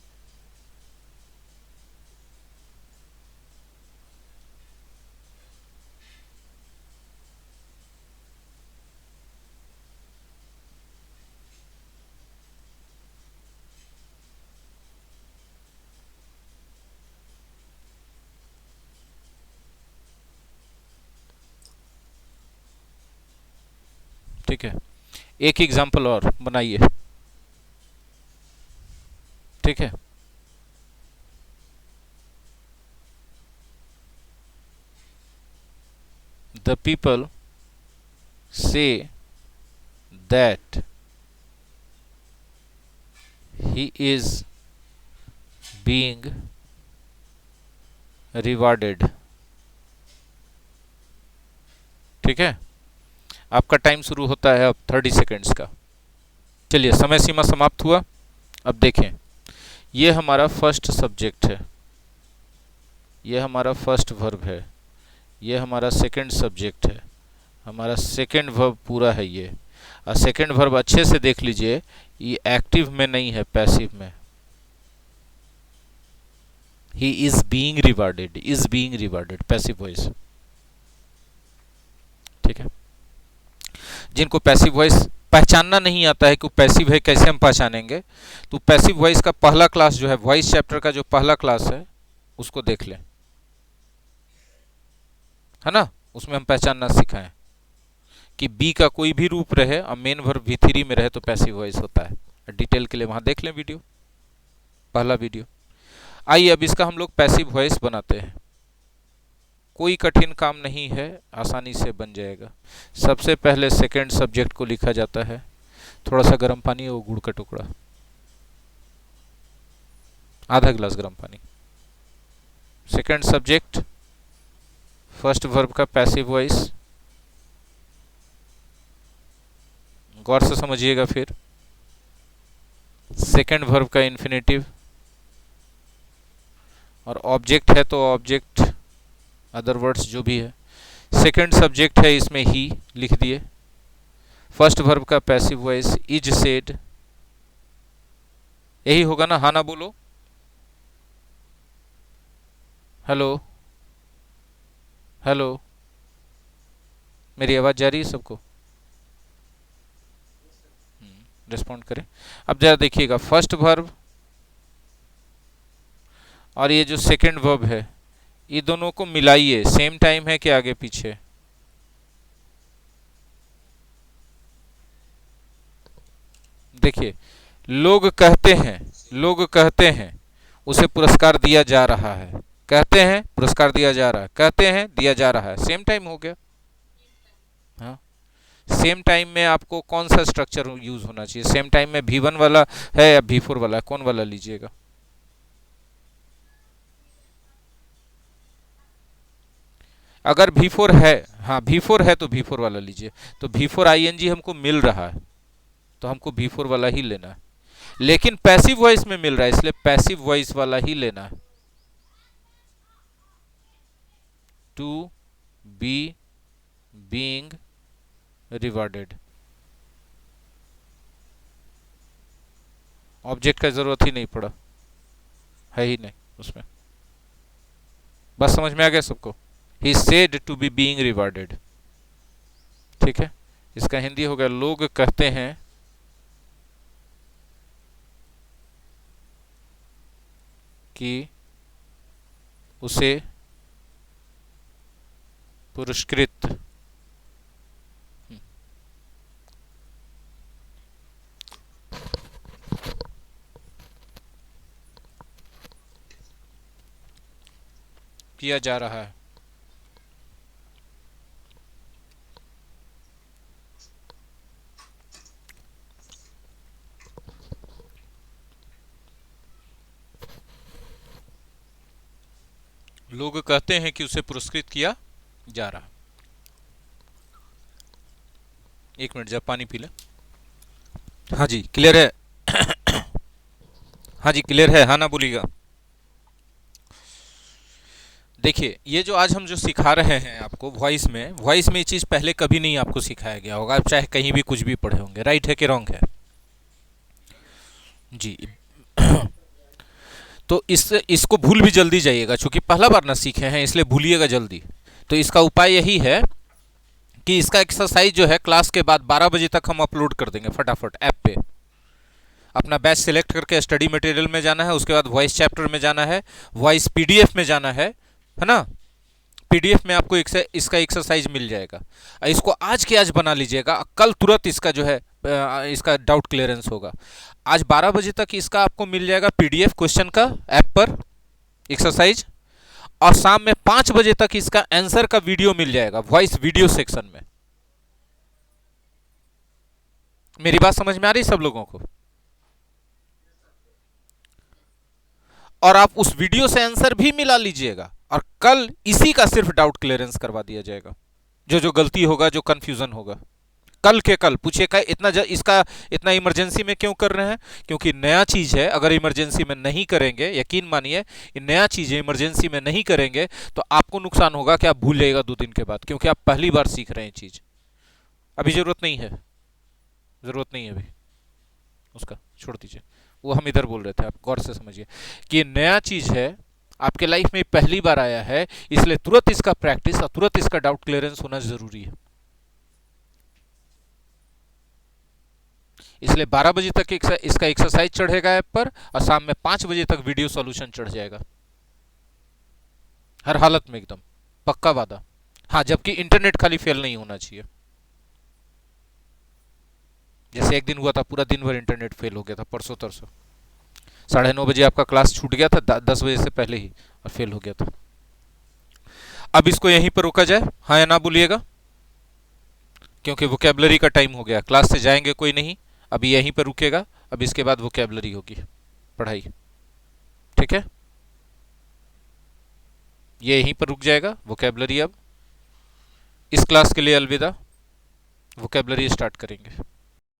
ठीक है, एक एग्जाम्पल और बनाइए। ठीक है, the people say that he is being rewarded. ठीक है, आपका टाइम शुरू होता है अब 30 सेकेंड्स का। चलिए, समय सीमा समाप्त हुआ। अब देखें, ये हमारा फर्स्ट सब्जेक्ट है, ये हमारा फर्स्ट वर्ब है, ये हमारा सेकंड सब्जेक्ट है, हमारा सेकंड वर्ब पूरा है ये। और सेकंड वर्ब अच्छे से देख लीजिए, ये एक्टिव में नहीं है, पैसिव में। He is being rewarded, is being rewarded, passive voice. ठीक है, जिनको पैसिव वॉइस पहचानना नहीं आता है कि पैसिव है, कैसे हम पहचानेंगे, तो पैसिव वॉइस का पहला क्लास जो है, वॉइस चैप्टर का जो पहला क्लास है उसको देख लें, है ना। उसमें हम पहचानना सिखाएं कि बी का कोई भी रूप रहे और मेन वर्ब V3 में रहे तो पैसिव वॉइस होता है। डिटेल के लिए वहां देख लें वीडियो, पहला वीडियो। आइए अब इसका हम लोग पैसिव वॉइस बनाते हैं। कोई कठिन काम नहीं है, आसानी से बन जाएगा। सबसे पहले सेकंड सब्जेक्ट को लिखा जाता है, थोड़ा सा गर्म पानी, वो गुड़ का टुकड़ा, आधा गिलास गर्म पानी। सेकंड सब्जेक्ट, फर्स्ट वर्ब का पैसिव वॉइस, गौर से समझिएगा। फिर सेकंड वर्ब का इन्फिनेटिव, और ऑब्जेक्ट है तो ऑब्जेक्ट, अदर वर्ड्स जो भी है। सेकंड सब्जेक्ट है, इसमें ही लिख दिए। फर्स्ट वर्ब का पैसिव वॉइस इज सेड, यही होगा ना। हाँ ना बोलो, हेलो हेलो, मेरी आवाज जा रही है सबको? रिस्पॉन्ड करें। अब जरा देखिएगा, फर्स्ट वर्ब और ये जो सेकंड वर्ब है, ये दोनों को मिलाइए। सेम टाइम है कि आगे पीछे? देखिए, लोग कहते हैं उसे पुरस्कार दिया जा रहा है। कहते हैं पुरस्कार दिया जा रहा है, कहते हैं दिया जा रहा है, सेम टाइम हो गया। हाँ, सेम टाइम में आपको कौन सा स्ट्रक्चर यूज होना चाहिए? सेम टाइम में V1 वाला है या V4 वाला है? कौन वाला लीजिएगा? अगर V4 है, हाँ V4 है तो V4 वाला लीजिए। तो V4 ING हमको मिल रहा है तो हमको V4 वाला ही लेना है, लेकिन पैसिव वॉइस में मिल रहा है इसलिए पैसिव वॉइस वाला ही लेना है। To be being rewarded, object का जरूरत ही नहीं पड़ा, है ही नहीं उसमें। बस समझ में आ गया सबको? He said to be being rewarded. ठीक है, इसका हिंदी हो गया, लोग कहते हैं कि उसे पुरस्कृत किया जा रहा है। लोग कहते हैं कि उसे पुरस्कृत किया जा रहा। एक मिनट, जब पानी पी ले। हाँ जी क्लियर है। हाँ जी क्लियर है, हाँ ना बोलिएगा। देखिए ये जो आज हम जो सिखा रहे हैं आपको वॉइस में ये चीज़ पहले कभी नहीं आपको सिखाया गया होगा, आप चाहे कहीं भी कुछ भी पढ़े होंगे। राइट है कि रॉन्ग है? जी। तो इसको भूल भी जल्दी जाइएगा, क्योंकि पहला बार ना सीखे हैं इसलिए भूलिएगा जल्दी। तो इसका उपाय यही है कि इसका एक्सरसाइज जो है क्लास के बाद 12 बजे तक हम अपलोड कर देंगे फटाफट ऐप पे। अपना बैच सिलेक्ट करके स्टडी मटेरियल में जाना है, उसके बाद वॉइस चैप्टर में जाना है, वॉइस पीडीएफ में जाना है ना। पीडीएफ में आपको इसका एक्सरसाइज मिल जाएगा। इसको आज के आज बना लीजिएगा, कल तुरंत इसका जो है इसका डाउट क्लियरेंस होगा। आज 12 बजे तक इसका आपको मिल जाएगा पीडीएफ क्वेश्चन का ऐप पर एक्सरसाइज, और शाम में 5 बजे तक इसका आंसर का वीडियो मिल जाएगा वॉइस वीडियो सेक्शन में। मेरी बात समझ में आ रही सब लोगों को? और आप उस वीडियो से आंसर भी मिला लीजिएगा, और कल इसी का सिर्फ डाउट क्लियरेंस करवा दिया जाएगा। जो जो गलती होगा, जो कंफ्यूजन होगा, कल के कल पूछिएगा। इसका इतना इमरजेंसी में क्यों कर रहे हैं? क्योंकि नया चीज है, अगर इमरजेंसी में नहीं करेंगे, यकीन मानिए ये नया चीज है, इमरजेंसी में नहीं करेंगे तो आपको नुकसान होगा कि आप भूल जाइएगा 2 दिन के बाद, क्योंकि आप पहली बार सीख रहे हैं चीज। अभी जरूरत नहीं है, जरूरत नहीं है अभी उसका, छोड़ दीजिए। वो हम इधर बोल रहे थे, आप गौर से समझिए कि नया चीज है, आपके लाइफ में पहली बार आया है, इसलिए तुरंत इसका प्रैक्टिस और तुरंत इसका डाउट क्लियरेंस होना जरूरी है। इसलिए 12 बजे तक इसका एक्सरसाइज चढ़ेगा ऐप पर, और शाम में 5 बजे तक वीडियो सॉल्यूशन चढ़ जाएगा, हर हालत में एकदम पक्का वादा। हाँ, जबकि इंटरनेट खाली फेल नहीं होना चाहिए। जैसे एक दिन हुआ था, पूरा दिन भर इंटरनेट फेल हो गया था, परसों तरसों 9:30 बजे आपका क्लास छूट गया था, 10 बजे से पहले ही, और फेल हो गया था। अब इसको यहीं पर रोका जाए, हाँ या ना बोलिएगा, क्योंकि वोकेबलरी का टाइम हो गया, क्लास से जाएंगे कोई नहीं, अभी यहीं पर रुकेगा। अब इसके बाद वोकेबलरी होगी, पढ़ाई, ठीक है? ये यहीं पर रुक जाएगा वोकेबलरी। अब इस क्लास के लिए अलविदा, वोकेबलरी स्टार्ट करेंगे।